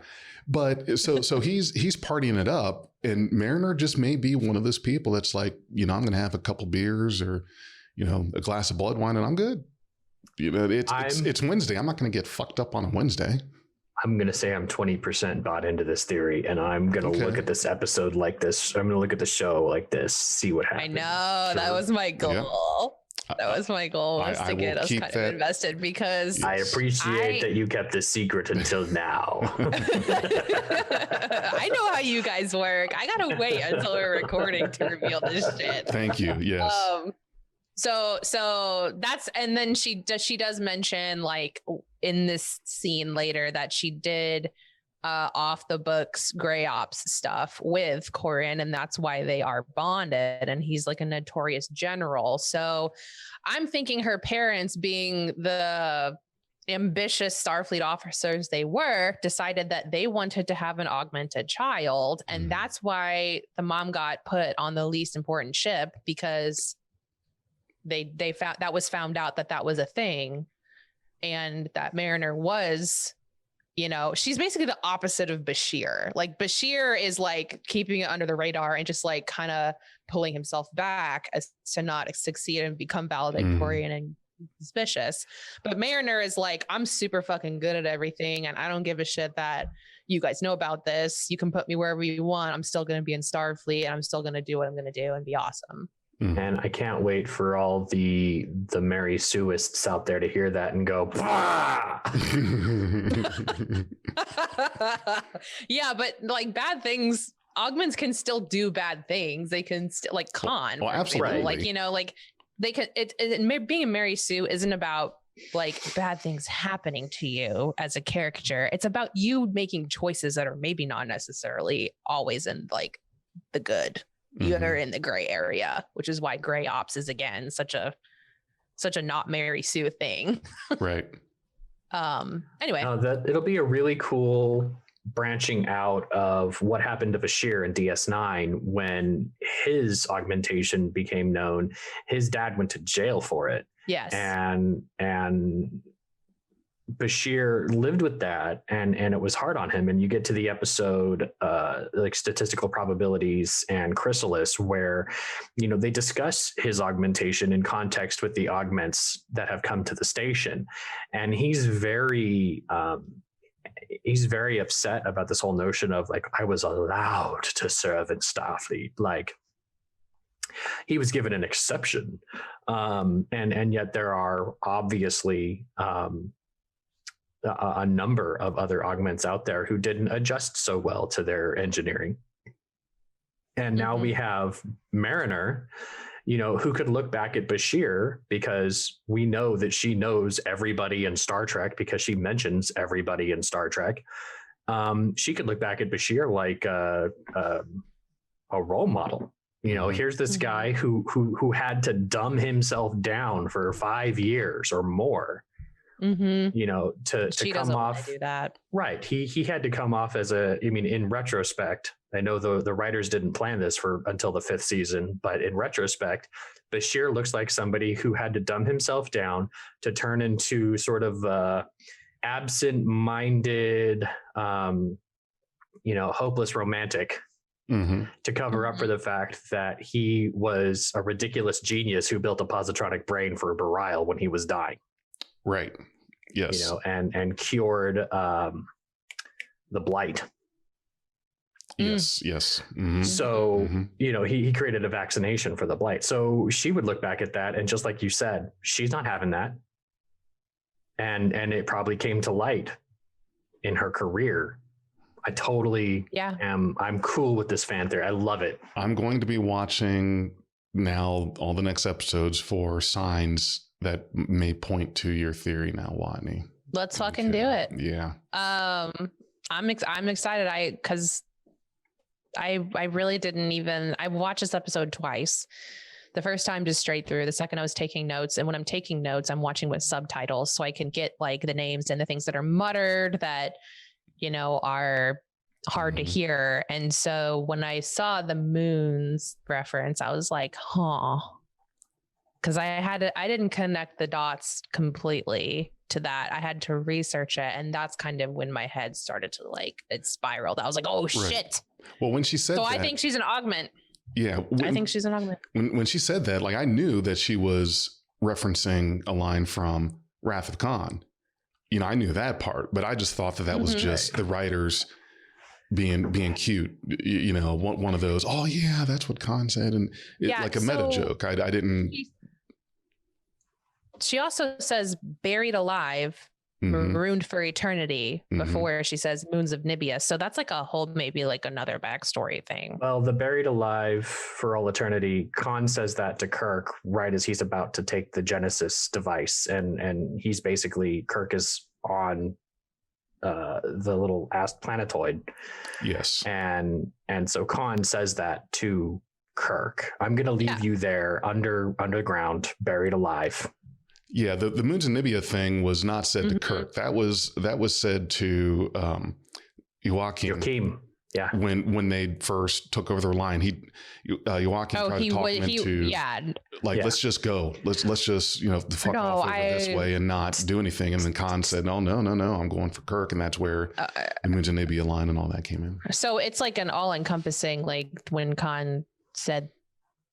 But so he's partying it up, and Mariner just may be one of those people that's like, I'm going to have a couple beers or, a glass of blood wine and I'm good. It's Wednesday. I'm not going to get fucked up on a Wednesday. I'm going to say I'm 20% bought into this theory, and I'm going to Okay. look at this episode like this. I'm going to look at the show like this, see what I happens. know that Sure. was my goal. Yeah. That was my goal, was I to will get us keep kind that- of invested because I appreciate I- that you kept this secret until now. I know how you guys work. I gotta wait until we're recording to reveal this shit. Thank you. Yes. So that's, and then she does mention, like, in this scene later, that she did off the books gray ops stuff with Corrin, and that's why they are bonded, and he's like a notorious general. So I'm thinking her parents, being the ambitious Starfleet officers they were, decided that they wanted to have an augmented child, and Mhm. that's why the mom got put on the least important ship, because they found out that was a thing, and that Mariner was You know, she's basically the opposite of Bashir. Like Bashir is like keeping it under the radar and just like kind of pulling himself back as to not succeed and become valedictorian and suspicious. But Mariner is like, I'm super fucking good at everything and I don't give a shit that you guys know about this. You can put me wherever you want. I'm still going to be in Starfleet and I'm still going to do what I'm going to do and be awesome. And I can't wait for all the Mary Sueists out there to hear that and go, yeah, but like bad things, augments can still do bad things. They can still like Khan. Well, absolutely. Like, you know, like they can, being a Mary Sue isn't about like bad things happening to you as a character. It's about you making choices that are maybe not necessarily always in like the good. You're in the gray area, which is why gray ops is again such a not Mary Sue thing. Right. Anyway, that it'll be a really cool branching out of what happened to Bashir in DS9 when his augmentation became known. His dad went to jail for it. Yes. And Bashir lived with that and it was hard on him. And you get to the episode like Statistical Probabilities and Chrysalis, where, you know, they discuss his augmentation in context with the augments that have come to the station. And he's very upset about this whole notion of like, I was allowed to serve in Starfleet. Like, he was given an exception. And yet there are obviously a number of other augments out there who didn't adjust so well to their engineering. And now we have Mariner, you know, who could look back at Bashir, because we know that she knows everybody in Star Trek because she mentions everybody in Star Trek. She could look back at Bashir like a role model. You know, here's this guy who had to dumb himself down for 5 years or more. You know, to come off do that. Right. He had to come off as in retrospect, I know the writers didn't plan this until the 5th season, but in retrospect, Bashir looks like somebody who had to dumb himself down to turn into sort of absent-minded, hopeless romantic to cover up for the fact that he was a ridiculous genius who built a positronic brain for Bareil when he was dying. Right. Yes. You know, and cured the blight. Yes. Yes. So, you know, he created a vaccination for the blight. So she would look back at that and just like you said, she's not having that. And it probably came to light in her career. I totally I'm cool with this fan theory. I love it. I'm going to be watching now all the next episodes for signs that may point to your theory now, Watney. Let's fucking do it. Yeah. I'm excited. Because I really didn't even, I watched this episode twice. The first time just straight through. The second I was taking notes. And when I'm taking notes, I'm watching with subtitles so I can get like the names and the things that are muttered that, you know, are hard to hear. And so when I saw the moons reference, I was like, huh. Because I didn't connect the dots completely to that. I had to research it. And that's kind of when my head started to it spiraled. I was like, oh shit. Well, when she said so that, I think she's an augment. Yeah. I think she's an augment. When she said that, like, I knew that she was referencing a line from Wrath of Khan. You know, I knew that part, but I just thought that was just the writers being cute, you know, one of those, oh yeah, that's what Khan said. And like a meta joke. I didn't. She also says buried alive, marooned for eternity before she says moons of Nibia. So that's like a whole, maybe like another backstory thing. Well, the buried alive for all eternity, Khan says that to Kirk right as he's about to take the Genesis device. And he's basically, Kirk is on the little planetoid. Yes. And so Khan says that to Kirk. I'm going to leave you there underground, buried alive. Yeah, the Moons of Nibia thing was not said to Kirk. That was said to Joachim. Yeah. When they first took over their line, Joaquin tried to talk him into let's just go. Let's just, fuck off over this way and not do anything. And then Khan said, no, I'm going for Kirk. And that's where Imogen Nebula line and all that came in. So it's like an all encompassing, like when Khan said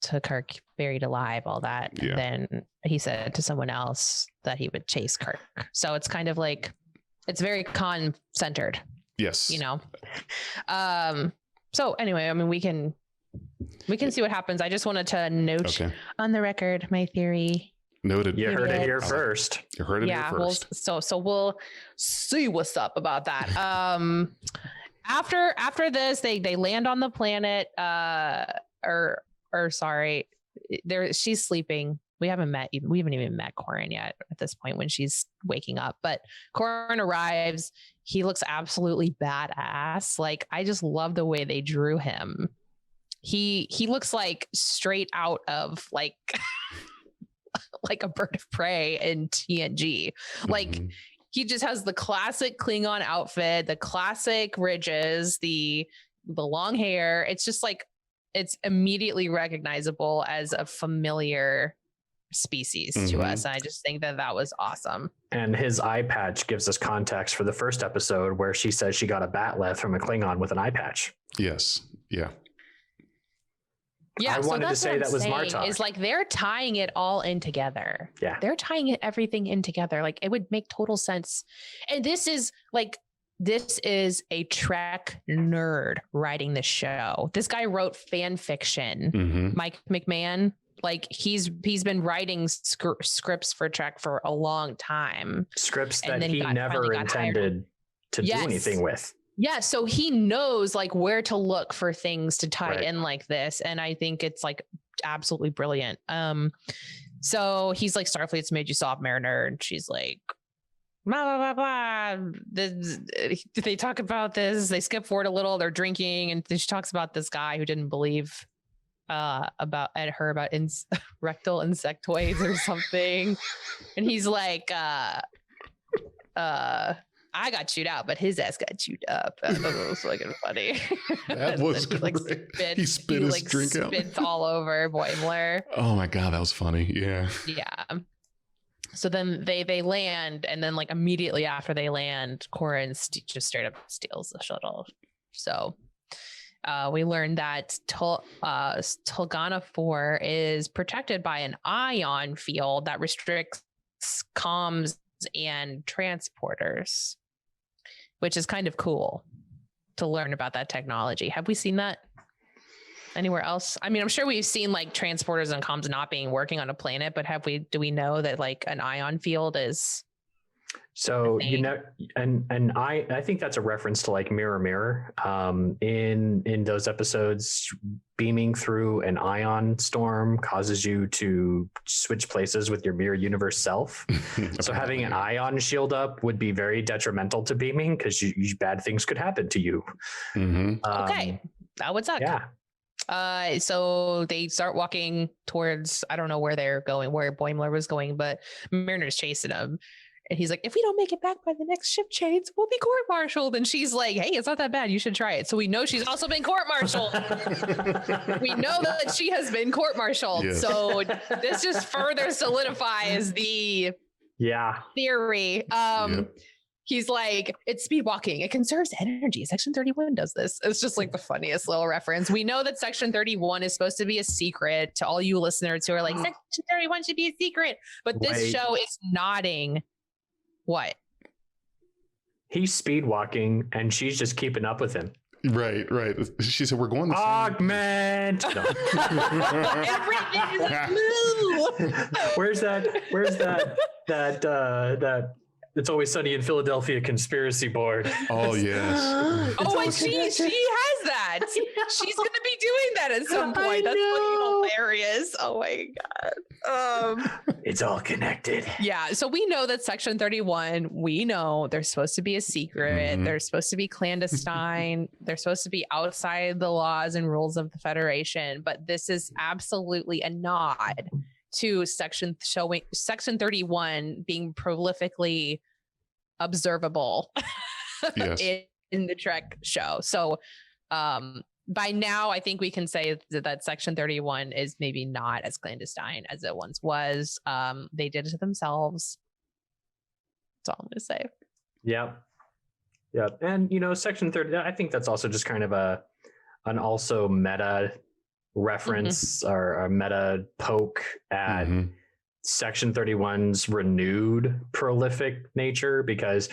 to Kirk, buried alive, all that. Yeah. And then he said to someone else that he would chase Kirk. So it's kind of like, it's very Khan centered. Yes. So anyway, I mean, we can see what happens. I just wanted to note on the record my theory. Noted. You heard it here first. You heard it here first. So we'll see what's up about that. After this, they land on the planet. She's sleeping. We haven't even met Corin yet at this point when she's waking up, but Corin arrives. He looks absolutely badass. Like, I just love the way they drew him. He looks like straight out of like a bird of prey in TNG. Like, he just has the classic Klingon outfit, the classic ridges, the long hair. It's just like, it's immediately recognizable as a familiar species to us. And I just think that was awesome. And his eye patch gives us context for the first episode where she says she got a batleth from a Klingon with an eye patch. Yes. Yeah. Yeah, I wanted to say that was Martok. Is like they're tying it all in together. Yeah. They're tying everything in together. Like, it would make total sense. And this is a Trek nerd writing the show. This guy wrote fan fiction. Mike McMahon, like he's been writing scripts for Trek for a long time. Scripts that he never intended to do anything with. Yeah, so he knows like where to look for things to tie in like this, and I think it's like absolutely brilliant. So he's like, Starfleet's made you soft, Mariner, and she's like, blah blah blah blah. They talk about this. They skip forward a little. They're drinking, and she talks about this guy who didn't believe about rectal insectoids or something, and he's like, I got chewed out, but his ass got chewed up. That was fucking funny. That was great. He spit his drink out. Spits all over Boimler. Oh my God, that was funny. Yeah. Yeah. So then they land, and then like immediately after they land, Corin just straight up steals the shuttle. So we learned that Tulgana 4 is protected by an ion field that restricts comms and transporters, which is kind of cool to learn about that technology. Have we seen that anywhere else? I mean, I'm sure we've seen like transporters and comms not being working on a planet, but do we know that like an ion field is? So, and I think that's a reference to like Mirror. In those episodes, beaming through an ion storm causes you to switch places with your mirror universe self. So having an ion shield up would be very detrimental to beaming because bad things could happen to you. Okay, that would suck. Yeah. So they start walking towards, I don't know where they're going, where Boimler was going, but Mariner's chasing them. And he's like, if we don't make it back by the next ship change, we'll be court-martialed. And she's like, hey, it's not that bad. You should try it. So we know she's also been court-martialed. We know that she has been court-martialed. Yes. So this just further solidifies the theory. He's like, it's speed walking. It conserves energy. Section 31 does this. It's just like the funniest little reference. We know that Section 31 is supposed to be a secret to all you listeners who are like, Section 31 should be a secret. But this show is nodding. What? He's speed walking and she's just keeping up with him. Right. She said, we're going the augment. No. Everything is a blue. Where's that It's Always Sunny in Philadelphia conspiracy board. Oh, yes. And she has that. She's going to be doing that at some point. That's fucking hilarious. Oh, my God. It's all connected. Yeah. So we know that Section 31, we know they're supposed to be a secret. They're supposed to be clandestine. They're supposed to be outside the laws and rules of the Federation. But this is absolutely a nod to Section 31 being prolifically observable in the Trek show. So By now, I think we can say that Section 31 is maybe not as clandestine as it once was. They did it to themselves. That's all I'm going to say. Yep. Yep. And, Section 30, I think that's also just kind of an also meta reference or a meta poke at Section 31's renewed prolific nature, because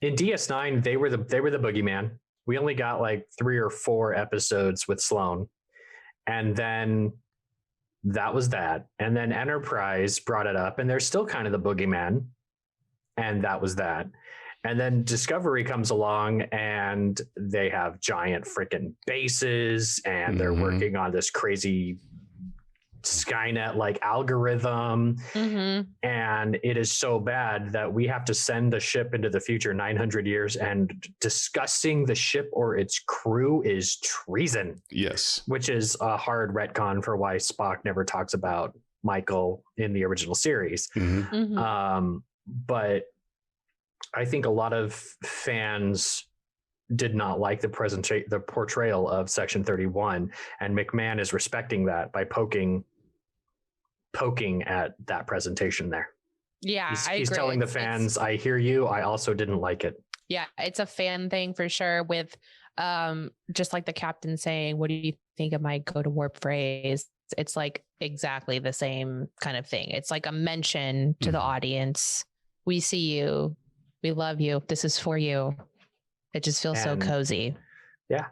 in DS9 they were the boogeyman. We only got like 3 or 4 episodes with Sloane, and then that was that. And then Enterprise brought it up, and they're still kind of the boogeyman, and that was that. And then Discovery comes along, and they have giant freaking bases, and they're working on this crazy Skynet-like algorithm. And it is so bad that we have to send a ship into the future 900 years, and discussing the ship or its crew is treason. Yes. Which is a hard retcon for why Spock never talks about Michael in the original series. But I think a lot of fans did not like the portrayal of Section 31, and McMahon is respecting that by poking at that presentation there. Yeah, he's telling the fans, I hear you. I also didn't like it. Yeah, it's a fan thing for sure, with just like the captain saying, what do you think of my go to warp phrase? It's like exactly the same kind of thing. It's like a mention to the audience. We see you. We love you. This is for you. It just feels so cozy. Yeah.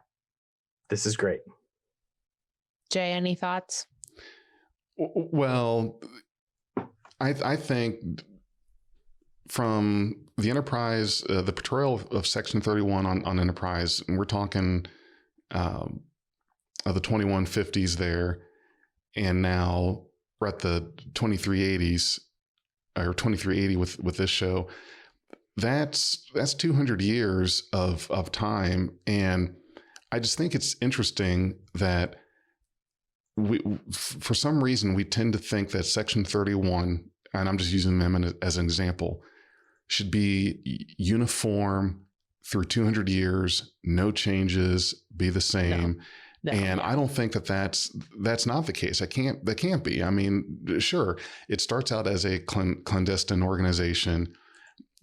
This is great. Jay, any thoughts? Well, I think from the Enterprise, the portrayal of Section 31 on Enterprise, and we're talking of the 2150s there, and now we're at the 2380s or 2380 with this show. That's 200 years of time, and I just think it's interesting that for some reason we tend to think that Section 31, and I'm just using them as an example, should be uniform through 200 years, no changes, be the same. No. And I don't think that's not the case. That can't be. I mean, sure, it starts out as a clandestine organization.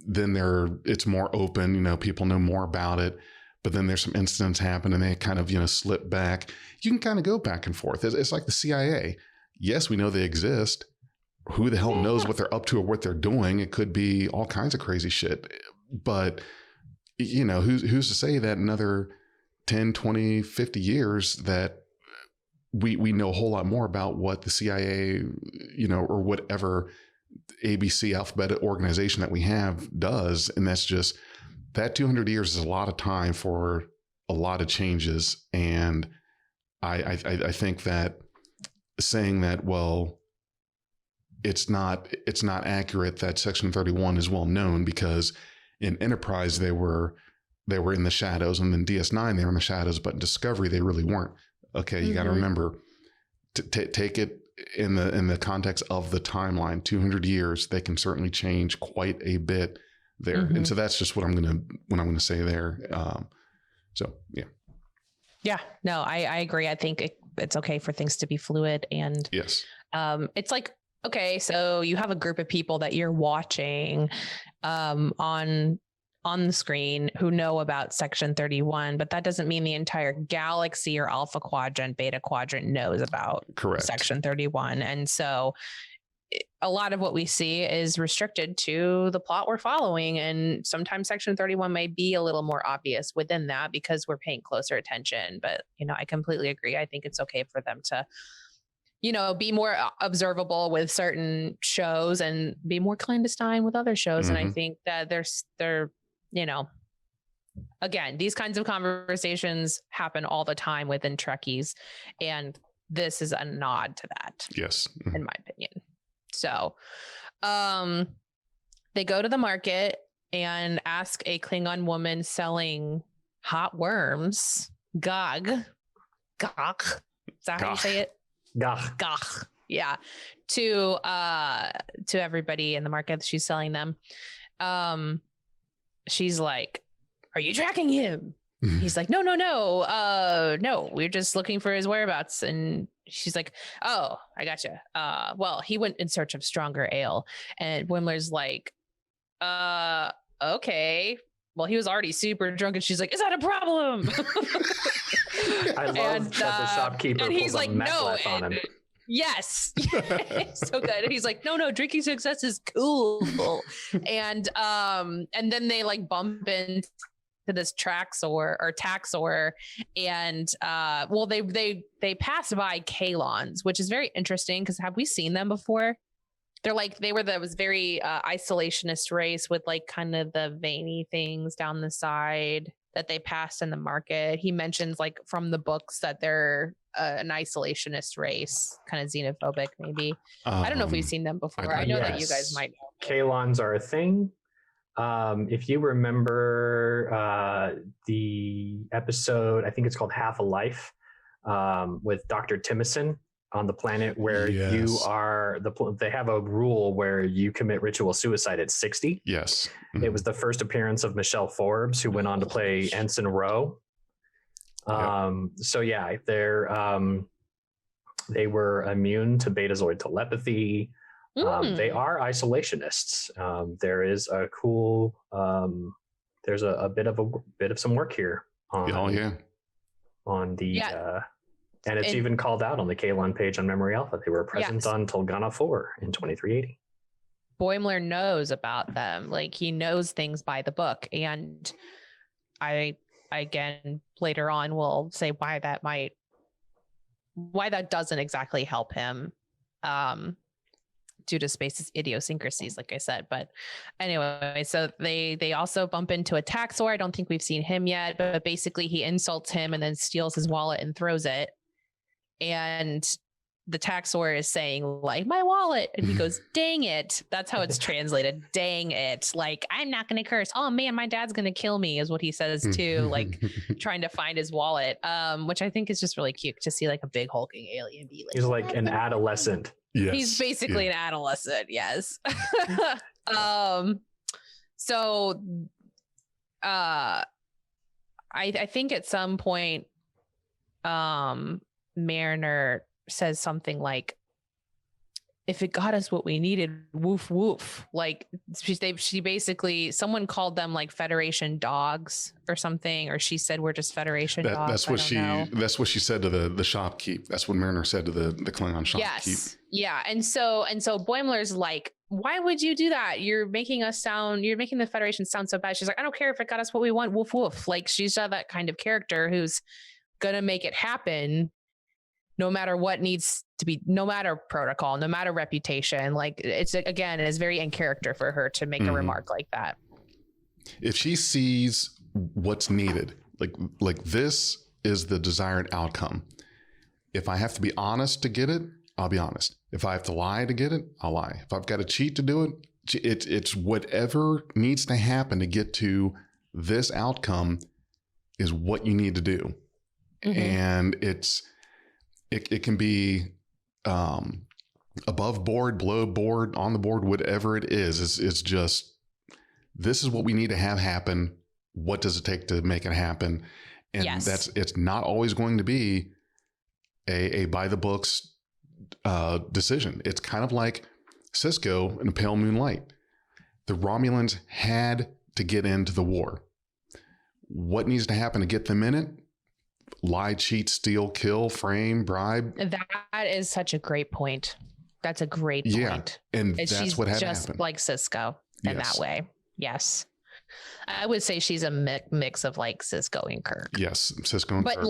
Then it's more open, people know more about it, but then there's some incidents happen and they kind of, slip back. You can kind of go back and forth. It's like the CIA. Yes, we know they exist. Who the hell knows what they're up to or what they're doing? It could be all kinds of crazy shit. But, who's to say that another 10, 20, 50 years that we know a whole lot more about what the CIA, or whatever ABC alphabet organization that we have does. And that's just, that 200 years is a lot of time for a lot of changes. And I think that saying that, well, it's not accurate that Section 31 is well known, because in Enterprise they were in the shadows, and then DS9 they were in the shadows, but in Discovery they really weren't. Okay, you got to remember to take it in the context of the timeline. 200 years, they can certainly change quite a bit there, and so that's just what I'm gonna say there. So yeah. Yeah, no, I agree. I think it's okay for things to be fluid, and yes, it's like, okay, so you have a group of people that you're watching on the screen who know about Section 31, but that doesn't mean the entire galaxy or Alpha Quadrant, Beta Quadrant knows about Section 31. And so a lot of what we see is restricted to the plot we're following. And sometimes Section 31 may be a little more obvious within that because we're paying closer attention. But, I completely agree. I think it's okay for them to, be more observable with certain shows and be more clandestine with other shows. And I think that they're again, these kinds of conversations happen all the time within Trekkies, and this is a nod to that. Yes. In my opinion. So, they go to the market and ask a Klingon woman selling hot worms, Gog. Is that how you say it? Gog. Yeah. To everybody in the market, she's selling them. She's like, are you tracking him? He's like, no, we're just looking for his whereabouts. And she's like, oh, I gotcha. Well, he went in search of stronger ale. And Boimler's like, okay. Well, he was already super drunk. And she's like, is that a problem? I love that the shopkeeper and he's pulls like, a meth on him. Yes. So good. And he's like, no, drinking success is cool. And then they like bump into this Taxor, and they pass by Kalons, which is very interesting because have we seen them before? They were was very isolationist race with like kind of the veiny things down the side that they passed in the market. He mentions like from the books that they're an isolationist race, kind of xenophobic maybe. I don't know if we've seen them before. I know that you guys might know. Kalons are a thing. If you remember the episode, I think it's called Half a Life, with Dr. Timison on the planet where you are they have a rule where you commit ritual suicide at 60. Yes. It was the first appearance of Michelle Forbes, who went on to play Ensign Rowe. So yeah, they were immune to Betazoid telepathy. They are isolationists. There is a cool there's a bit of some work here on on the and it's even called out on the Kalon page on Memory Alpha. They were present on Tulgana 4 in 2380. Boimler knows about them. Like he knows things by the book. And I, again, later on will say why that doesn't exactly help him due to Space's idiosyncrasies, like I said. But anyway, so they also bump into a Taxor. I don't think we've seen him yet, but basically he insults him and then steals his wallet and throws it. And the Taxor is saying like, my wallet. And he goes, dang it. That's how it's translated. Dang it. Like, I'm not going to curse. Oh man, my dad's going to kill me is what he says too. Like trying to find his wallet, which I think is just really cute to see like a big hulking alien be like, he's like an adolescent. Yes. He's basically an adolescent. Yes. So I think at some point, Mariner says something like, if it got us what we needed, woof woof. Like she basically, someone called them like Federation dogs or something, or she said we're just Federation dogs. That's what she said to the shopkeep. That's what Mariner said to the Klingon shopkeep. Yes. Yeah. And so Boimler's like, why would you do that? You're making the Federation sound so bad. She's like, I don't care if it got us what we want. Woof woof. Like she's that kind of character who's gonna make it happen no matter what needs to be, no matter protocol, no matter reputation. Like it's very in character for her to make a remark like that. If she sees what's needed, like this is the desired outcome. If I have to be honest to get it, I'll be honest. If I have to lie to get it, I'll lie. If I've got to cheat to do it, it's whatever needs to happen to get to this outcome is what you need to do. And it can be above board, below board, on the board, whatever it is. It's just, this is what we need to have happen. What does it take to make it happen? And it's not always going to be a by the books decision. It's kind of like Sisko in A Pale Moonlight. The Romulans had to get into the war. What needs to happen to get them in it? Lie, cheat, steal, kill, frame, bribe. That is such a great point. That's a great point. Yeah, and that's what had to happen. Just like Sisko in that way. Yes. I would say she's a mix of like Sisko and Kirk. Yes, Sisko and Kirk.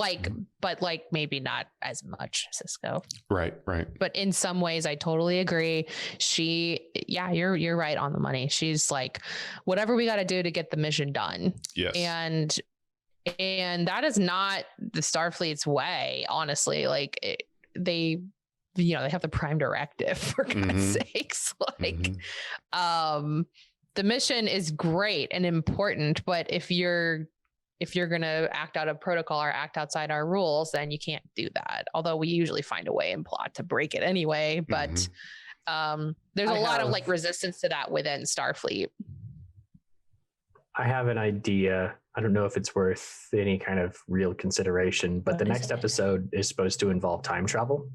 But maybe not as much Sisko. Right. But in some ways, I totally agree. You're right on the money. She's like, whatever we got to do to get the mission done. Yes. And that is not the Starfleet's way, honestly. Like they have the prime directive for God's sakes. Like, the mission is great and important, but if you're going to act out of protocol or act outside our rules, then you can't do that. Although we usually find a way in plot to break it anyway. But there's a lot of like resistance to that within Starfleet. I have an idea. I don't know if it's worth any kind of real consideration, but the next episode is supposed to involve time travel.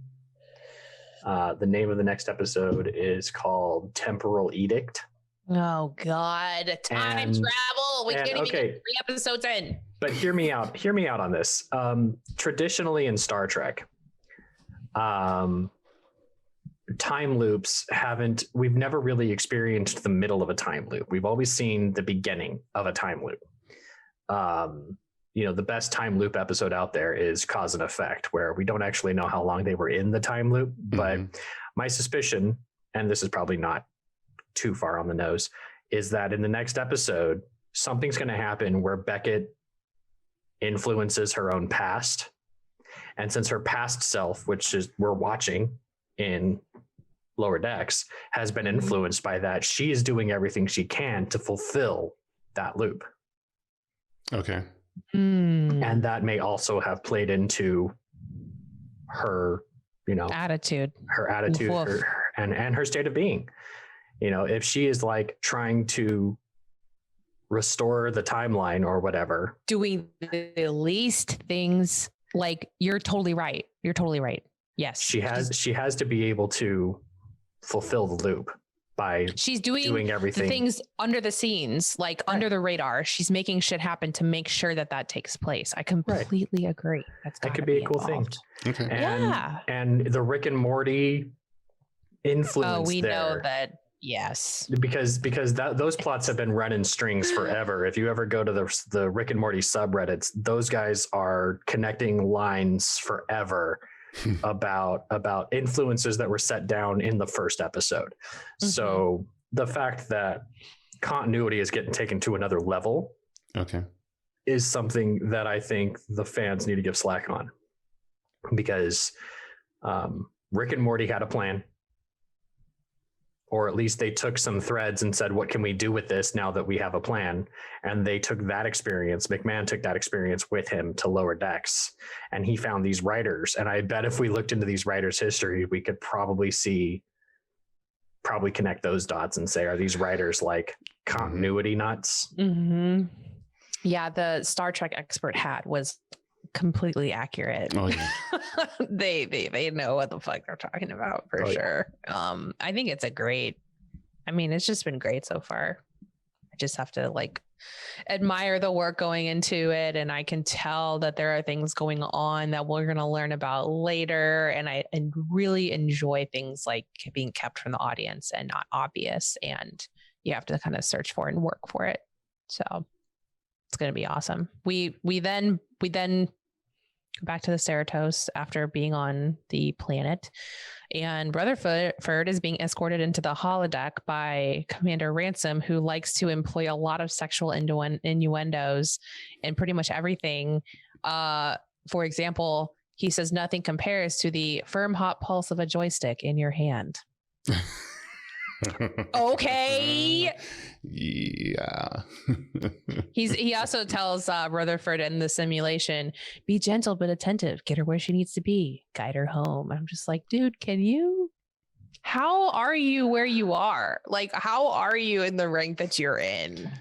The name of the next episode is called Temporal Edict. Oh God, time travel. We can't even get 3 episodes in. But hear me out. Hear me out on this. Traditionally in Star Trek, time loops we've never really experienced the middle of a time loop. We've always seen the beginning of a time loop. The best time loop episode out there is Cause and Effect, where we don't actually know how long they were in the time loop. But my suspicion, and this is probably not too far on the nose, is that in the next episode, something's going to happen where Beckett influences her own past. And since her past self, which is we're watching in Lower Decks, has been influenced by that, she is doing everything she can to fulfill that loop. Okay. And that may also have played into her, attitude, and her state of being. If she is like trying to restore the timeline or whatever, doing the least things, like you're totally right. Yes, she has to be able to fulfill the loop by she's doing everything, the things under the scenes, like under the radar. She's making shit happen to make sure that takes place. I completely agree. That could be a cool thing. Okay. And the Rick and Morty influence. Oh, we there, know that. Yes, because those plots have been run in strings forever. If you ever go to the Rick and Morty subreddits, those guys are connecting lines forever about influences that were set down in the first episode. So the fact that continuity is getting taken to another level, is something that I think the fans need to give slack on, because Rick and Morty had a plan. Or at least they took some threads and said, what can we do with this now that we have a plan? And they took that experience. McMahon took that experience with him to Lower Decks, and he found these writers. And I bet if we looked into these writers' history, we could probably connect those dots and say, are these writers like continuity nuts? Yeah, the Star Trek expert hat was completely accurate. Oh yeah. they know what the fuck they're talking about for sure. Yeah. I think it's it's just been great so far. I just have to admire the work going into it, and I can tell that there are things going on that we're going to learn about later, and I really enjoy things like being kept from the audience and not obvious, and you have to kind of search for and work for it. So it's going to be awesome. We then go back to the Cerritos after being on the planet, and Rutherford is being escorted into the holodeck by Commander Ransom, who likes to employ a lot of sexual innuendos in pretty much everything. For example, he says nothing compares to the firm hot pulse of a joystick in your hand. Okay. Yeah. He also tells Rutherford in the simulation, be gentle but attentive, get her where she needs to be, guide her home. I'm just like, dude, how are you where you are? Like, how are you in the rank that you're in?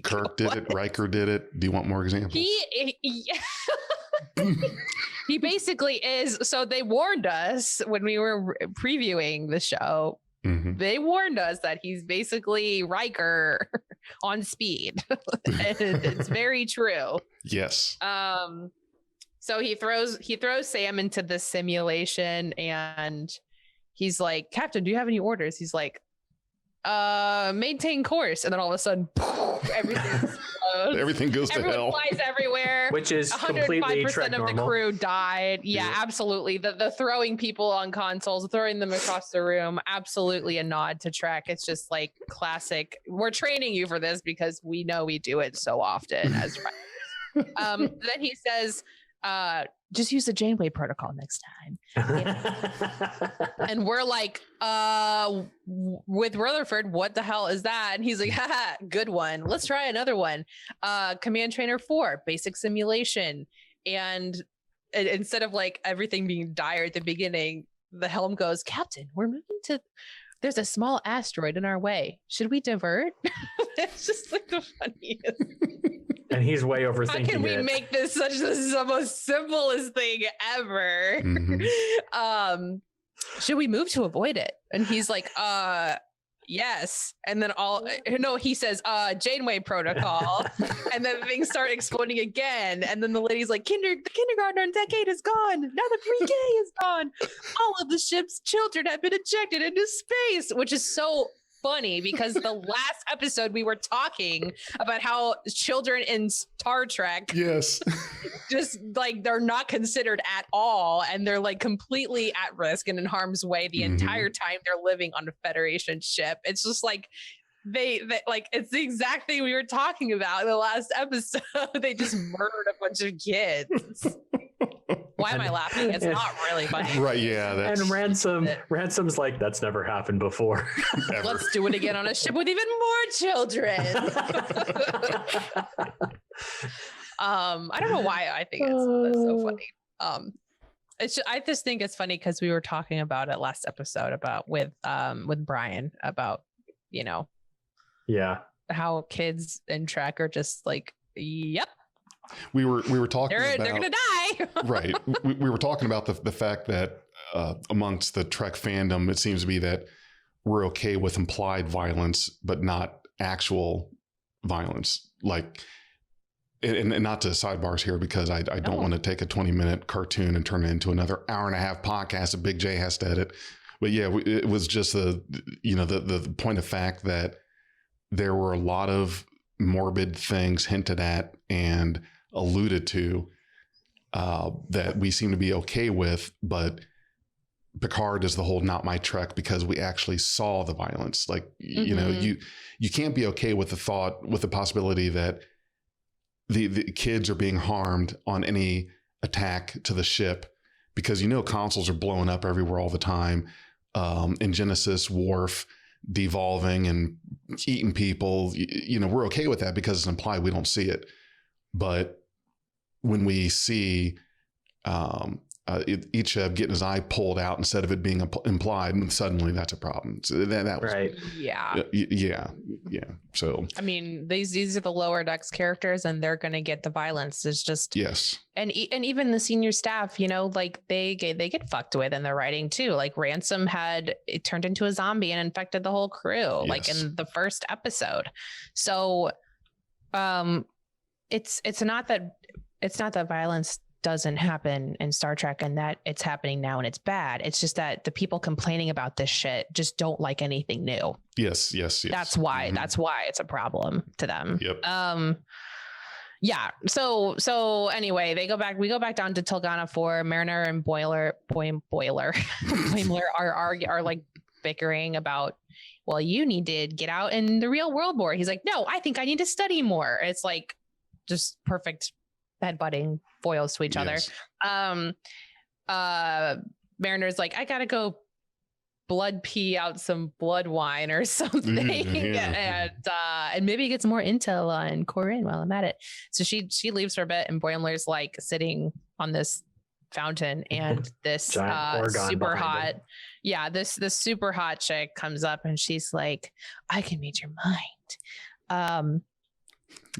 Kirk did it, Riker did it. Do you want more examples? He basically is. So they warned us when we were previewing the show. They warned us that he's basically Riker on speed. It's very true. Yes. So he throws Sam into the simulation, and he's like, Captain, do you have any orders? He's like, maintain course. And then all of a sudden, everything explodes. Everything goes to hell. Everyone flies everywhere. Which is 105% of the crew died. Yeah, absolutely. The throwing people on consoles, throwing them across the room, absolutely a nod to Trek. It's just like classic. We're training you for this because we know we do it so often as writers. Then he says, just use the Janeway protocol next time. And we're like, with Rutherford, what the hell is that? And he's like, haha, good one. Let's try another one. Command Trainer 4, basic simulation. And instead of like everything being dire at the beginning, the helm goes, Captain, we're moving to there's a small asteroid in our way. Should we divert? It's just like the funniest. And he's way overthinking How can we it. make this the most simplest thing ever? Should we move to avoid it? And he's like, yes. And then he says, Janeway protocol. And then things start exploding again. And then the lady's like, the kindergarten decade is gone. Now the pre-K is gone. All of the ship's children have been ejected into space, which is so funny because the last episode we were talking about how children in Star Trek just like they're not considered at all, and they're like completely at risk and in harm's way the entire time they're living on a Federation ship. It's just like they like it's the exact thing we were talking about in the last episode. They just murdered a bunch of kids. Why am I laughing? It's not really funny. Right, yeah. And Ransom's like, that's never happened before. Let's do it again on a ship with even more children. I don't know why I think that's so funny. I just think it's funny because we were talking about it last episode about with Brian about, how kids in Trek are just like, yep. We were talking about they're gonna die. Right. We were talking about the fact that amongst the Trek fandom, it seems to be that we're okay with implied violence, but not actual violence. Like, and not to sidebars here because I don't want to take a 20-minute cartoon and turn it into another hour-and-a-half podcast that Big J has to edit. But yeah, it was just the point of fact that there were a lot of morbid things hinted at and alluded to that we seem to be okay with, but Picard is the whole not my Trek because we actually saw the violence. Like, you can't be okay with the possibility that the kids are being harmed on any attack to the ship because consoles are blowing up everywhere all the time. In Genesis, Worf devolving and eating people, we're okay with that because it's implied, we don't see it. But when we see Icheb getting his eye pulled out instead of it being implied, and suddenly that's a problem. So that was right. Yeah. So I mean, these are the lower decks characters, and they're going to get the violence. It's just and even the senior staff, like they get fucked with in their writing too. Like Ransom it turned into a zombie and infected the whole crew, like in the first episode. So, it's not that violence doesn't happen in Star Trek and that it's happening now and it's bad. It's just that the people complaining about this shit just don't like anything new. Yes. That's why it's a problem to them. Yep. Yeah. So anyway, we go back down to Tilgana 4. Mariner and Boimler are like bickering about, well, you need to get out in the real world more. He's like, no, I think I need to study more. It's like just perfect headbutting foils to each other. Mariner's like, I gotta go blood pee out some blood wine or something. And maybe gets more intel on Corinne while I'm at it. So she leaves for a bit, and Boimler's like sitting on this fountain, and this super hot this super hot chick comes up, and she's like, I can read your mind.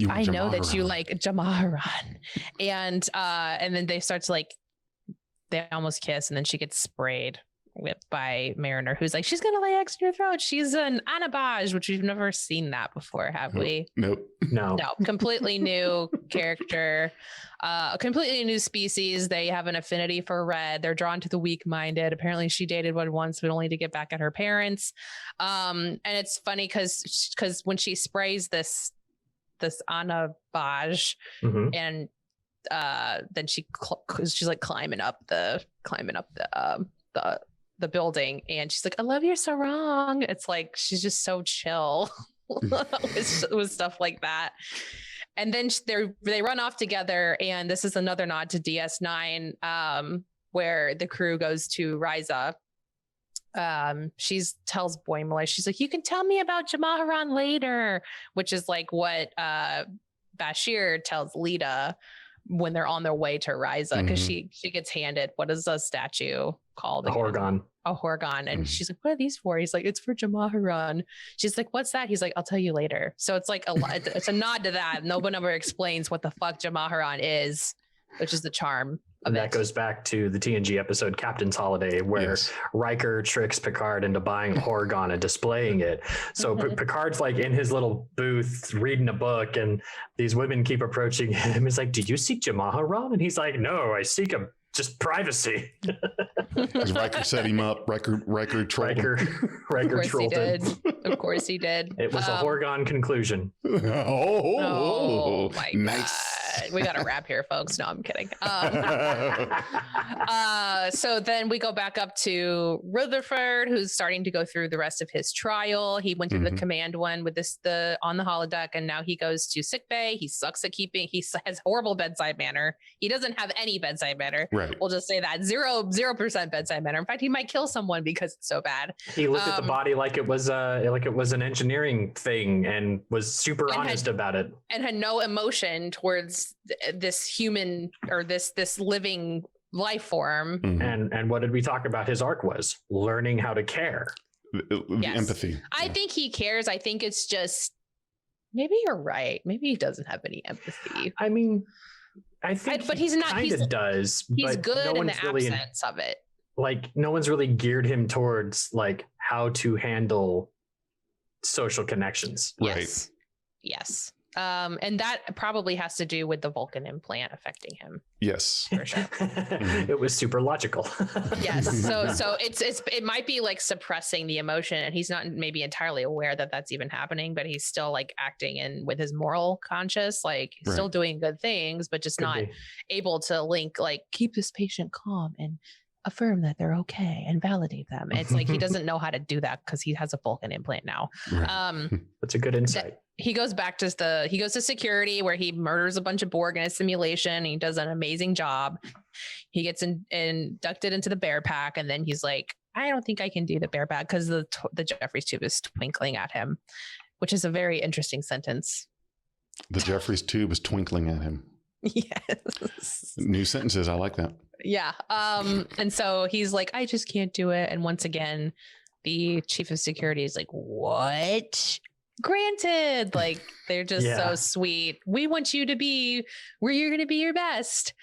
I know that you like Jamaharan. And then they start to they almost kiss, and then she gets sprayed by Mariner, who's like, she's gonna lay eggs in your throat. She's an Anabaj, which we've never seen that before, have we? Nope. No. Completely new character, a completely new species. They have an affinity for red. They're drawn to the weak-minded. Apparently she dated one once, but only to get back at her parents. And it's funny because when she sprays this Anabaj, and then she's like climbing up the building, and she's like, I love your sarong. It's like she's just so chill with stuff like that. And then they run off together, and this is another nod to DS9, where the crew goes to Ryza. She tells Boimler, she's like, you can tell me about Jamaharan later, which is like what Bashir tells Lita when they're on their way to Ryza, because she gets handed, what is the statue called? A Horgon. A Horgon. And she's like, what are these for? He's like, it's for Jamaharan. She's like, what's that? He's like, I'll tell you later. So it's like it's a nod to that. No one ever explains what the fuck Jamaharan is, which is the charm. And that goes back to the TNG episode Captain's Holiday, where Riker tricks Picard into buying Horgon and displaying it. So Picard's like in his little booth reading a book, and these women keep approaching him. He's like, "Do you seek Jamaharan?" And he's like, "No, I seek just privacy." Because Riker set him up. Riker trolled him. Riker trolled him. Of course he did. It was a Horgon conclusion. Oh my nice. God. We got to wrap here, folks. No, I'm kidding. So then we go back up to Rutherford, who's starting to go through the rest of his trial. He went through the command one with on the holodeck, and now he goes to sickbay. He sucks at he has horrible bedside manner. He doesn't have any bedside manner. Right. We'll just say that 0% bedside manner. In fact, he might kill someone because it's so bad. He looked at the body like it was an engineering thing and was super honest about it, and had no emotion towards this human or this living life form. And what did we talk about? His arc was learning how to care. Empathy. I think he cares. I think it's just, maybe you're right. Maybe he doesn't have any empathy. I mean, I think but he's not. Kind of does. He's but good no in the really absence of it. Like no one's really geared him towards like how to handle social connections. Yes. Yes. And that probably has to do with the Vulcan implant affecting him. Yes, for sure. It was super logical. Yes. So it might be like suppressing the emotion, and he's not maybe entirely aware that that's even happening, but he's still like acting in with his moral conscious, like he's still doing good things, but just not able to link, like keep this patient calm and affirm that they're okay and validate them. It's like he doesn't know how to do that because he has a Vulcan implant now. Right. That's a good insight. He goes back to he goes to security, where he murders a bunch of Borg in a simulation. And he does an amazing job. He gets inducted into the bear pack, and then he's like, I don't think I can do the bear pack because the Jeffries tube is twinkling at him, which is a very interesting sentence. The Jeffries tube is twinkling at him. Yes. New sentences. I like that. Yeah. And so he's like, I just can't do it. And once again, the chief of security is like, what? Granted. Like, they're just so sweet. We want you to be where you're going to be your best.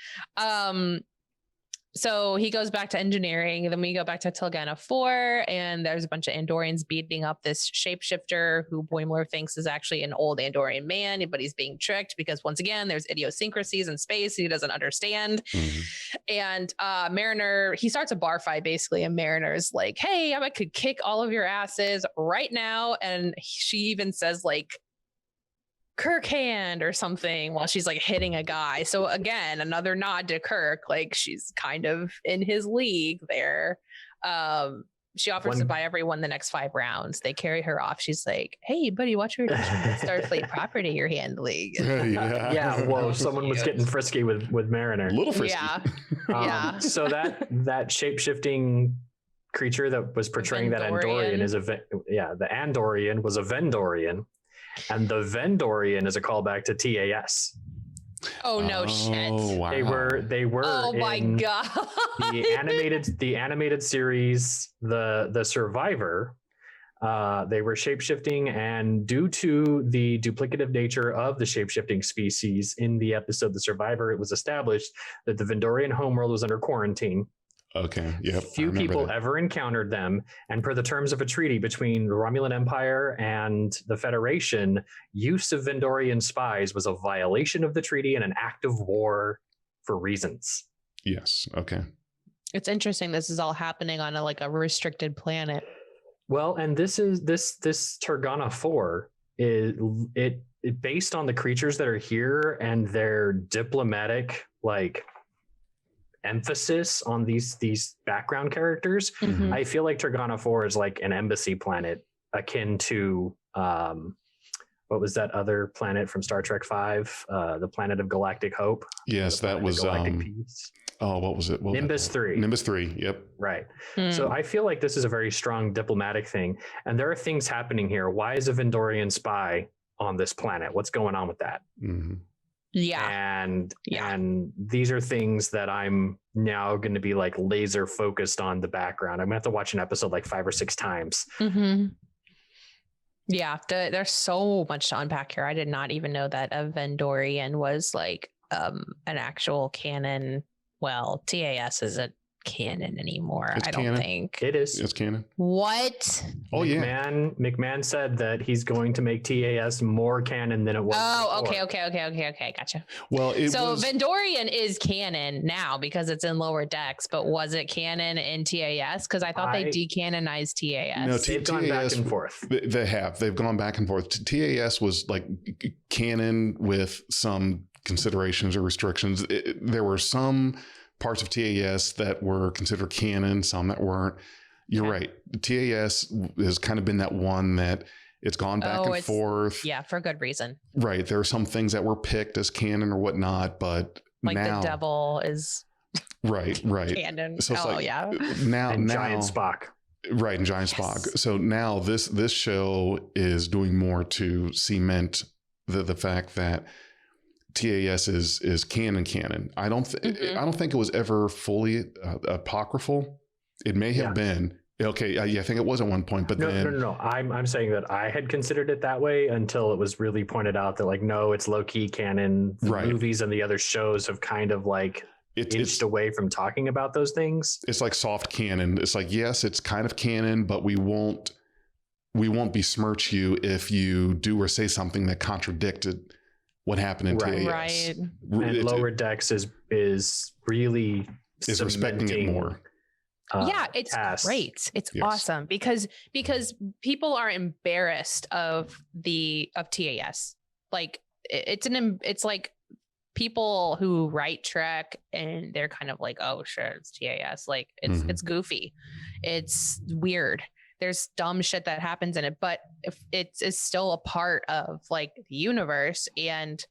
So he goes back to engineering. Then we go back to Tilgana 4, and there's a bunch of Andorians beating up this shapeshifter who Boimler thinks is actually an old Andorian man, but he's being tricked because, once again, there's idiosyncrasies in space he doesn't understand. And Mariner, he starts a bar fight basically, and Mariner's like, hey, I could kick all of your asses right now. And she even says like, Kirk hand or something while she's like hitting a guy. So again, another nod to Kirk, like she's kind of in his league there. She offers to buy everyone the next 5 rounds. They carry her off. She's like, hey buddy, watch your Starfleet property you're handling. Yeah, whoa, someone was getting frisky with Mariner. A little frisky. Yeah. So that shape-shifting creature that was portraying that Andorian is the Andorian was a Vendorian. And the Vendorian is a callback to TAS. Oh no shit! Wow. They were. Oh my god! the animated series, the Survivor. They were shapeshifting, and due to the duplicative nature of the shapeshifting species in the episode The Survivor, it was established that the Vendorian homeworld was under quarantine. Okay. Yep. Few people ever encountered them, and per the terms of a treaty between the Romulan Empire and the Federation, use of Vendorian spies was a violation of the treaty and an act of war for reasons. Yes. Okay. It's interesting. This is all happening on a restricted planet. Well, and this Turgana 4 is it based on the creatures that are here and their diplomatic emphasis on these background characters. I feel like Turgana 4 is like an embassy planet akin to what was that other planet from Star Trek 5, the planet of galactic hope? Yes, that was galactic peace. Oh, what was it? Nimbus 3. Nimbus 3. Yep. Right. So I feel like this is a very strong diplomatic thing, and there are things happening here. Why is a Vendorian spy on this planet? What's going on with that? And these are things that I'm now going to be like laser focused on the background. I'm gonna have to watch an episode like 5 or 6 times. Yeah, there's so much to unpack here. I did not even know that a Vendorian was like an actual canon. Well, TAS isn't canon anymore. It's I don't canon. think It is. It's canon. What? Oh McMahon said that he's going to make TAS more canon than it was. Oh, before. okay. Gotcha. Well, Vendorian is canon now because it's in Lower Decks, but was it canon in TAS? Because I thought they decanonized TAS. No, they've gone back and forth. They have. They've gone back and forth. TAS was like canon with some considerations or restrictions. There were some parts of TAS that were considered canon, some that weren't. You're right. TAS has kind of been that one that it's gone back and forth. Yeah, for good reason. Right. There are some things that were picked as canon or whatnot, but like now, the devil is right. canon. So it's now Giant Spock. Right, and Giant Spock. So now this show is doing more to cement the fact that TAS is canon. I don't think it was ever fully apocryphal. It may have been. Okay, I think it was at one point, but no. I'm saying that I had considered it that way until it was really pointed out that like, no, it's low key canon. The movies and the other shows have kind of like inched away from talking about those things. It's like soft canon. It's like, yes, it's kind of canon, but we won't besmirch you if you do or say something that contradicted what happened in TAS. Right. And Lower Decks is really is respecting it more. It's great. It's awesome because people are embarrassed of TAS. Like it's like people who write Trek and they're kind of like, oh sure, it's TAS. Like it's goofy. It's weird. There's dumb shit that happens in it, but if it's still a part of like the universe. And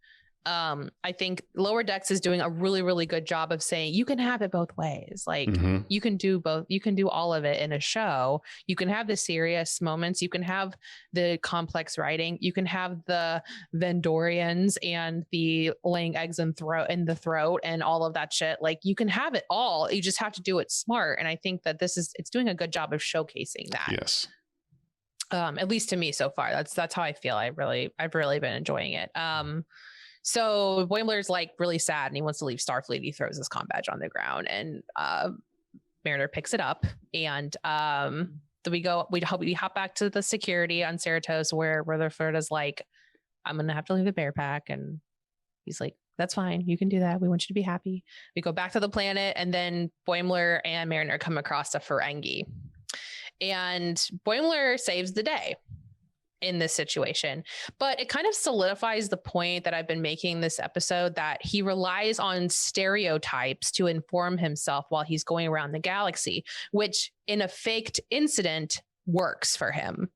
I think Lower Decks is doing a really, really good job of saying you can have it both ways. Like you can do both. You can do all of it in a show. You can have the serious moments. You can have the complex writing. You can have the Vendorians and the laying eggs in the throat and all of that shit. Like you can have it all. You just have to do it smart. And I think that it's doing a good job of showcasing that. Yes. At least to me so far. That's how I feel. I've really been enjoying it. So Boimler's like really sad and he wants to leave Starfleet. He throws his comm badge on the ground and Mariner picks it up. And we hop back to the security on Cerritos where Rutherford is like, I'm going to have to leave the bear pack. And he's like, that's fine. You can do that. We want you to be happy. We go back to the planet and then Boimler and Mariner come across a Ferengi. And Boimler saves the day in this situation, but it kind of solidifies the point that I've been making this episode that he relies on stereotypes to inform himself while he's going around the galaxy, which in a faked incident works for him.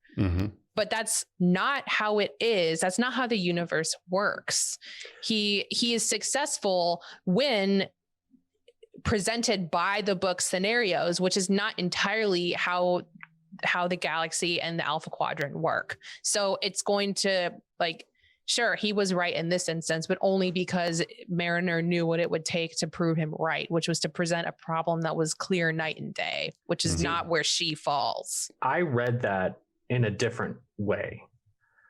But that's not how it is. That's not how the universe works. He is successful when presented by the book scenarios, which is not entirely how the galaxy and the Alpha Quadrant work. So it's going to like, sure, he was right in this instance, but only because Mariner knew what it would take to prove him right, which was to present a problem that was clear night and day, which is not where she falls. I read that in a different way.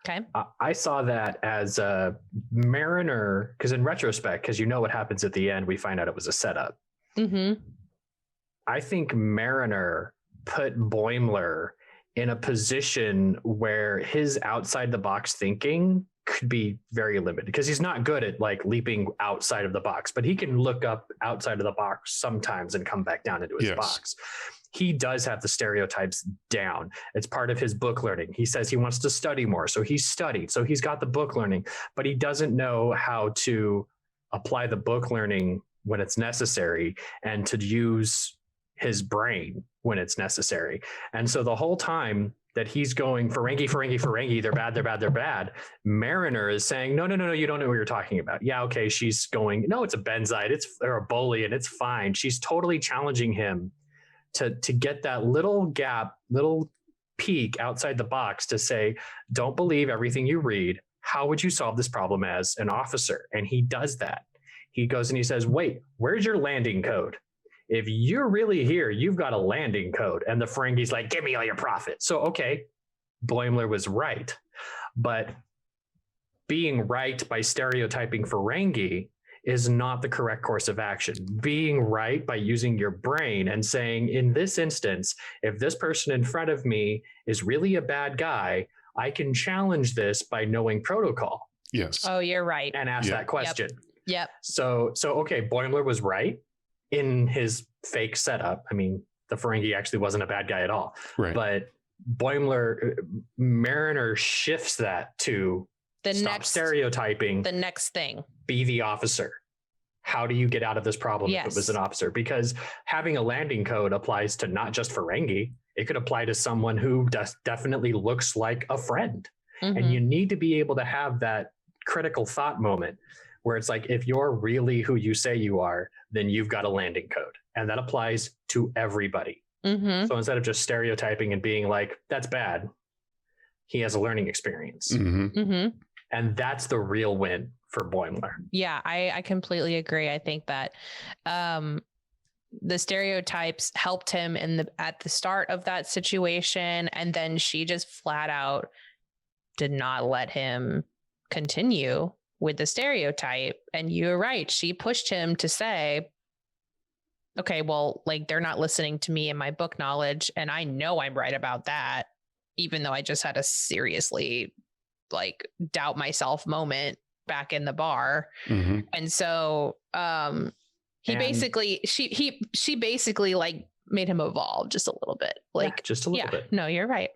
Okay. I saw that as a Mariner, because in retrospect, because you know what happens at the end, we find out it was a setup. I think Mariner put Boimler in a position where his outside the box thinking could be very limited because he's not good at like leaping outside of the box, but he can look up outside of the box sometimes and come back down into his box. He does have the stereotypes down. It's part of his book learning. He says he wants to study more. So he's studied. So he's got the book learning, but he doesn't know how to apply the book learning when it's necessary and to use his brain when it's necessary. And so the whole time that he's going Ferengi, they're bad. Mariner is saying, no, you don't know what you're talking about. Yeah, okay, she's going, no, it's a Benzite, or a Bolian, it's fine. She's totally challenging him to get that little gap, little peek outside the box to say, don't believe everything you read. how would you solve this problem as an officer? And he does that. He goes and he says, wait, where's your landing code? If you're really here, you've got a landing code. And the Ferengi's like, give me all your profit. So, okay, Boimler was right. But being right by stereotyping Ferengi is not the correct course of action. Being right by using your brain and saying, in this instance, if this person in front of me is really a bad guy, I can challenge this by knowing protocol. Yes. Oh, you're right. And ask that question. Yep. So okay, Boimler was right in his fake setup. I mean, the Ferengi actually wasn't a bad guy at all. Right. But Mariner shifts that to stop stereotyping. The next thing. Be the officer. How do you get out of this problem if it was an officer? Because having a landing code applies to not just Ferengi. It could apply to someone who definitely looks like a friend. Mm-hmm. And you need to be able to have that critical thought moment where it's like, if you're really who you say you are, then you've got a landing code. And that applies to everybody. Mm-hmm. So instead of just stereotyping and being like, that's bad, he has a learning experience. Mm-hmm. Mm-hmm. And that's the real win for Boimler. Yeah, I completely agree. I think that the stereotypes helped him at the start of that situation. And then she just flat out did not let him continue with the stereotype. And you're right. She pushed him to say, okay, well, like, they're not listening to me and my book knowledge. And I know I'm right about that, even though I just had a seriously like doubt myself moment back in the bar. Mm-hmm. And so she basically like made him evolve just a little bit. Like just a little bit. No, you're right.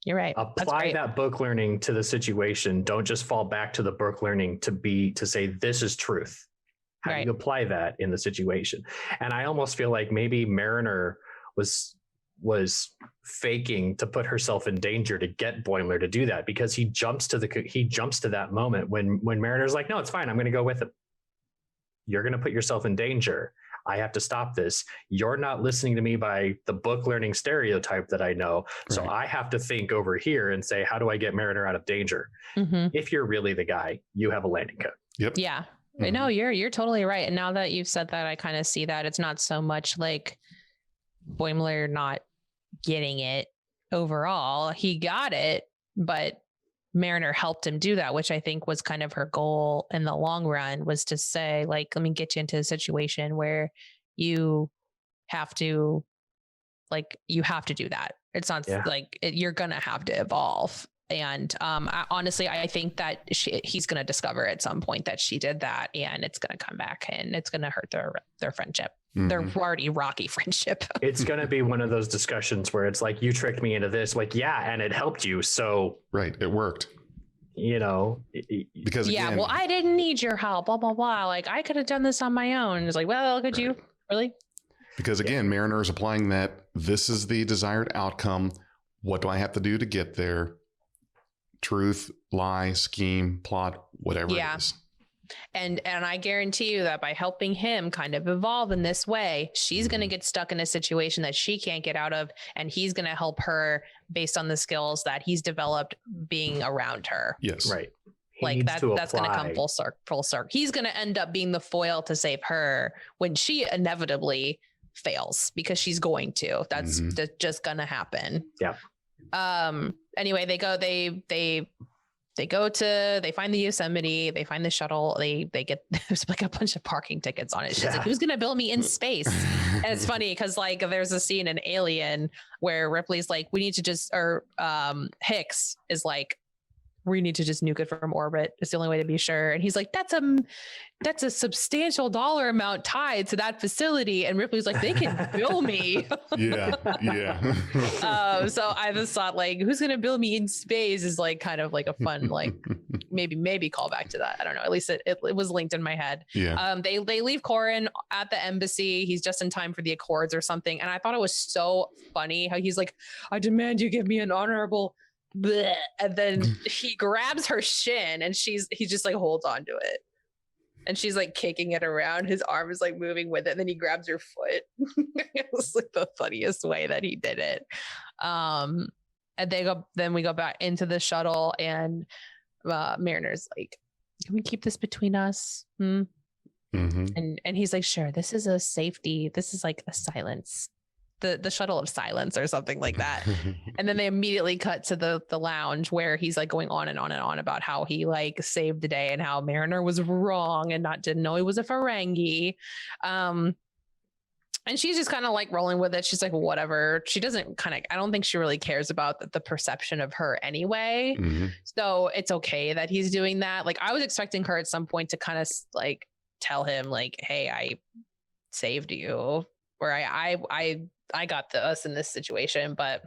You're right. Apply that book learning to the situation. Don't just fall back to the book learning to say this is truth. How do you apply that in the situation? And I almost feel like maybe Mariner was faking to put herself in danger to get Boimler to do that, because he jumps to that moment when Mariner's like, no, it's fine, I'm going to go with it. You're going to put yourself in danger. I have to stop this. You're not listening to me by the book learning stereotype that I know. So I have to think over here and say, how do I get Mariner out of danger? Mm-hmm. If you're really the guy, you have a landing code. Yep. Yeah. Mm-hmm. No, you're totally right. And now that you've said that, I kind of see that it's not so much like Boimler not getting it overall. He got it, but Mariner helped him do that, which I think was kind of her goal in the long run, was to say, like, let me get you into a situation where you have to do that. It's not you're going to have to evolve. And I think that he's going to discover at some point that she did that, and it's going to come back and it's going to hurt their friendship. Mm-hmm. Their already rocky friendship. It's going to be one of those discussions where it's like, you tricked me into this. Like, yeah, and it helped you. So it worked. You know, because again, well, I didn't need your help. Blah blah blah. Like, I could have done this on my own. It's like, well, could you really? Because again, Mariner is applying that. This is the desired outcome. What do I have to do to get there? Truth, lie, scheme, plot, whatever it is. And I guarantee you that by helping him kind of evolve in this way, she's going to get stuck in a situation that she can't get out of. And he's going to help her based on the skills that he's developed being around her. Yes. Right. That's going to come full circle. He's going to end up being the foil to save her when she inevitably fails, because she's going to. That's just going to happen. Yeah. Anyway, they find the Yosemite, they find the shuttle, they get, there's like a bunch of parking tickets on it. She's like, who's going to build me in space? And it's funny because like there's a scene in Alien where Ripley's like, we need to just, or Hicks is like, we need to just nuke it from orbit. It's the only way to be sure. And he's like, that's a substantial dollar amount tied to that facility. And Ripley's like, they can bill me. Yeah. So I just thought, like, who's going to bill me in space is like kind of like a fun, like maybe call back to that. I don't know. At least it was linked in my head. Yeah. They leave Corin at the embassy. He's just in time for the Accords or something. And I thought it was so funny how he's like, I demand you give me an honorable bleh. And then he grabs her shin and he just like holds on to it. And she's like kicking it around. His arm is like moving with it. And then he grabs her foot. It was like the funniest way that he did it. And then we go back into the shuttle, and Mariner's like, can we keep this between us? And he's like, sure, this is a safety. This is like a silence, the shuttle of silence or something like that. And then they immediately cut to the lounge where he's like going on and on and on about how he like saved the day and how Mariner was wrong and didn't know he was a Ferengi. And she's just kind of like rolling with it. She's like, whatever. She doesn't I don't think she really cares about the perception of her anyway. So it's okay that he's doing that. Like, I was expecting her at some point to kind of like tell him like, hey, I saved you, or I got us in this situation, but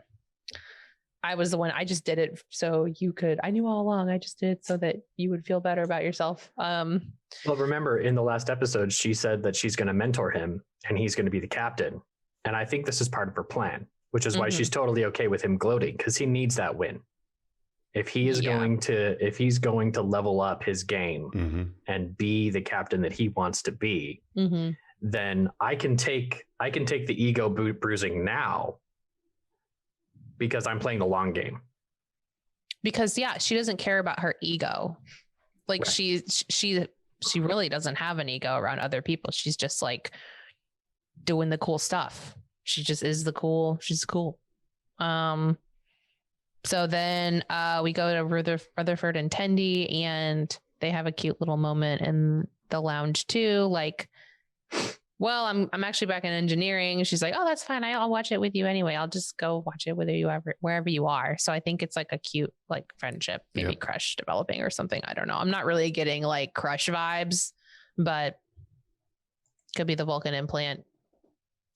I was the one, I just did it so you could, I knew all along, I just did it so that you would feel better about yourself. Well, remember in the last episode, she said that she's going to mentor him and he's going to be the captain. And I think this is part of her plan, which is why she's totally okay with him gloating, because he needs that win. If he is if he's going to level up his game and be the captain that he wants to be, then I can take the ego bruising now, because I'm playing the long game. Because she doesn't care about her ego. Like she really doesn't have an ego around other people. She's just like doing the cool stuff. She just is she's cool. So then we go to Rutherford and Tendi, and they have a cute little moment in the lounge too. Like, well, I'm actually back in engineering. She's like, oh, that's fine. I'll watch it with you anyway. I'll just go watch it wherever you are. So I think it's like a cute like friendship, maybe crush developing or something. I don't know. I'm not really getting like crush vibes, but could be the Vulcan implant.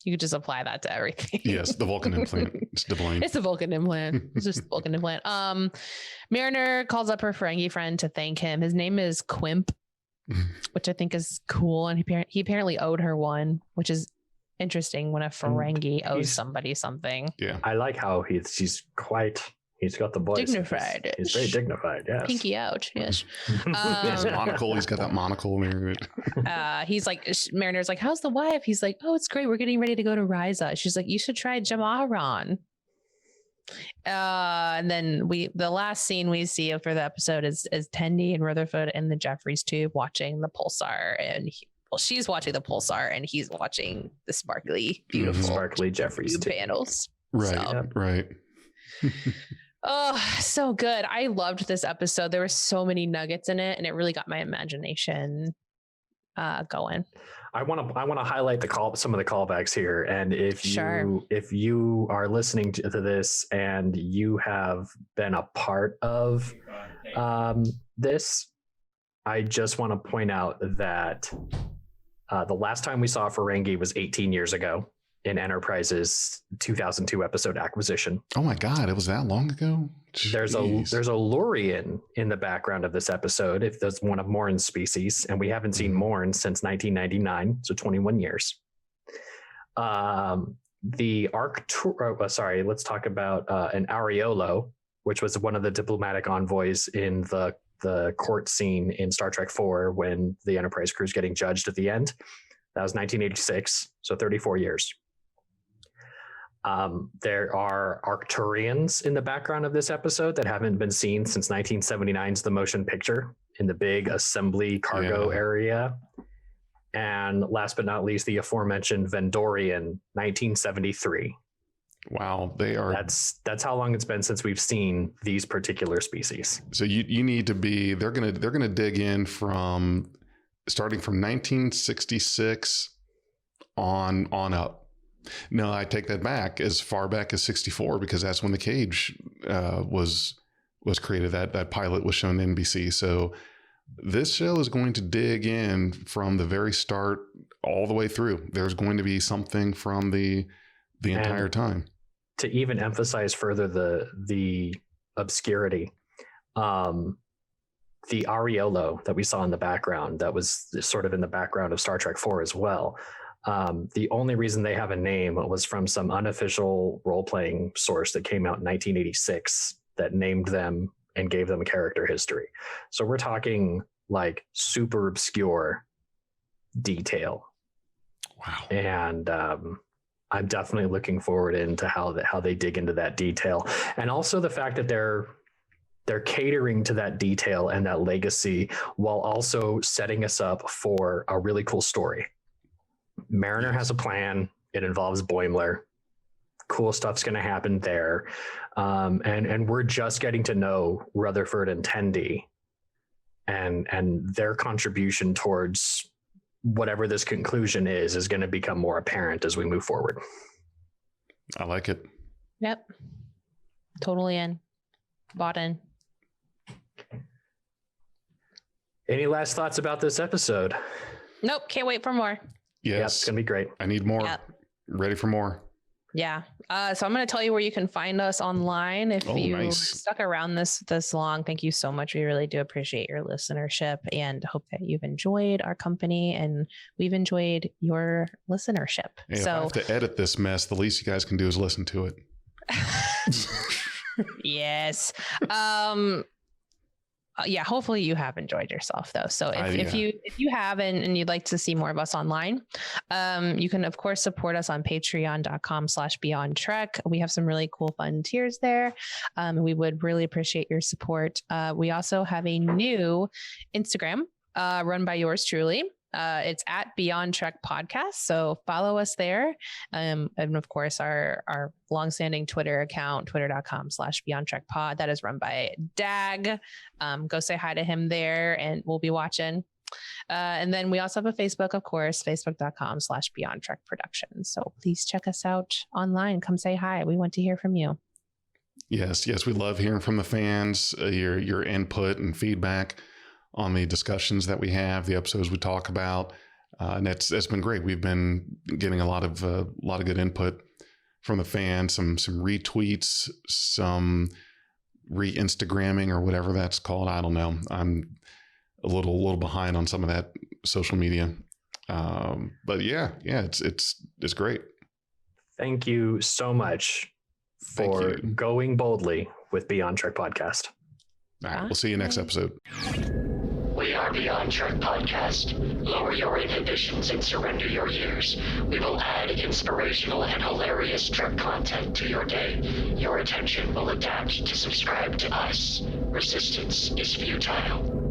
You could just apply that to everything. Yes, the Vulcan implant. It's Devlane. It's the Vulcan implant. It's just the Vulcan implant. Mariner calls up her Ferengi friend to thank him. His name is Quimp, which I think is cool. And he apparently owed her one, which is interesting when a Ferengi owes somebody something. Yeah. I like how he's got the voice. Dignified. He's very dignified. Yes. Pinky out. Yes. His monocle. He's got that monocle. He's like, Mariner's like, how's the wife? He's like, oh, it's great. We're getting ready to go to Ryza. She's like, you should try Jamaharon. And then the last scene we see for the episode is Tendi and Rutherford in the Jeffries tube watching the pulsar, and she's watching the pulsar and he's watching the sparkly, beautiful, sparkly Jeffries tube panels. Right. Right. Oh, so good. I loved this episode. There were so many nuggets in it, and it really got my imagination going. I want to highlight some of the callbacks here. And if you are listening to this and you have been a part of this, I just want to point out that the last time we saw Ferengi was 18 years ago in Enterprise's 2002 episode Acquisition. Oh my God, it was that long ago? There's a Lurian in the background of this episode, if there's one of Morn's species, and we haven't seen Morn since 1999, so 21 years. The let's talk about an Ariolo, which was one of the diplomatic envoys in the court scene in Star Trek IV when the Enterprise crew's getting judged at the end. That was 1986, so 34 years. There are Arcturians in the background of this episode that haven't been seen since 1979's The Motion Picture in the big assembly cargo area. And last but not least, the aforementioned Vendorian, 1973. Wow, they are. That's how long it's been since we've seen these particular species. So you need to be. They're gonna dig in from starting from 1966 on up. No, I take that back, as far back as 64, because that's when the Cage was created. That pilot was shown to NBC. So this show is going to dig in from the very start all the way through. There's going to be something from the entire time. To even emphasize further the obscurity, the Ariolo that we saw in the background, that was sort of in the background of Star Trek IV as well. The only reason they have a name was from some unofficial role-playing source that came out in 1986 that named them and gave them a character history. So we're talking like super obscure detail. Wow. And I'm definitely looking forward into how they dig into that detail. And also the fact that they're they're catering to that detail and that legacy while also setting us up for a really cool story. Mariner has a plan. It involves Boimler. Cool stuff's going to happen there. And we're just getting to know Rutherford and Tendi and their contribution towards whatever this conclusion is going to become more apparent as we move forward. I like it. Yep. Totally in. Bought in. Any last thoughts about this episode? Nope. Can't wait for more. Yes. Yeah, it's going to be great. I need more. Yep. Ready for more. Yeah. So I'm going to tell you where you can find us online. If you nice. stuck around this long, thank you so much. We really do appreciate your listenership and hope that you've enjoyed our company and we've enjoyed your listenership. Hey, so if I have to edit this mess, the least you guys can do is listen to it. Yes. Yeah, hopefully you have enjoyed yourself though. So if you have and you'd like to see more of us online, you can of course support us on patreon.com/beyondtrek. We have some really cool fun tiers there. We would really appreciate your support. We also have a new Instagram run by yours truly. It's at Beyond Trek Podcast. So follow us there. And of course, our longstanding Twitter account, twitter.com/Beyond Trek Pod. That is run by Dag. Go say hi to him there and we'll be watching. And then we also have a Facebook, of course, facebook.com/Beyond Trek Productions. So please check us out online. Come say hi. We want to hear from you. Yes. We love hearing from the fans, your input and feedback on the discussions that we have, the episodes we talk about, and that's been great. We've been getting a lot of good input from the fans, some retweets, some re-Instagramming or whatever that's called. I don't know. I'm a little behind on some of that social media, but yeah, it's great. Thank you so much for going boldly with Beyond Trek Podcast. All right, we'll see you next episode. We are Beyond Trek Podcast. Lower your inhibitions and surrender your years. We will add inspirational and hilarious Trek content to your day. Your attention will adapt to subscribe to us. Resistance is futile.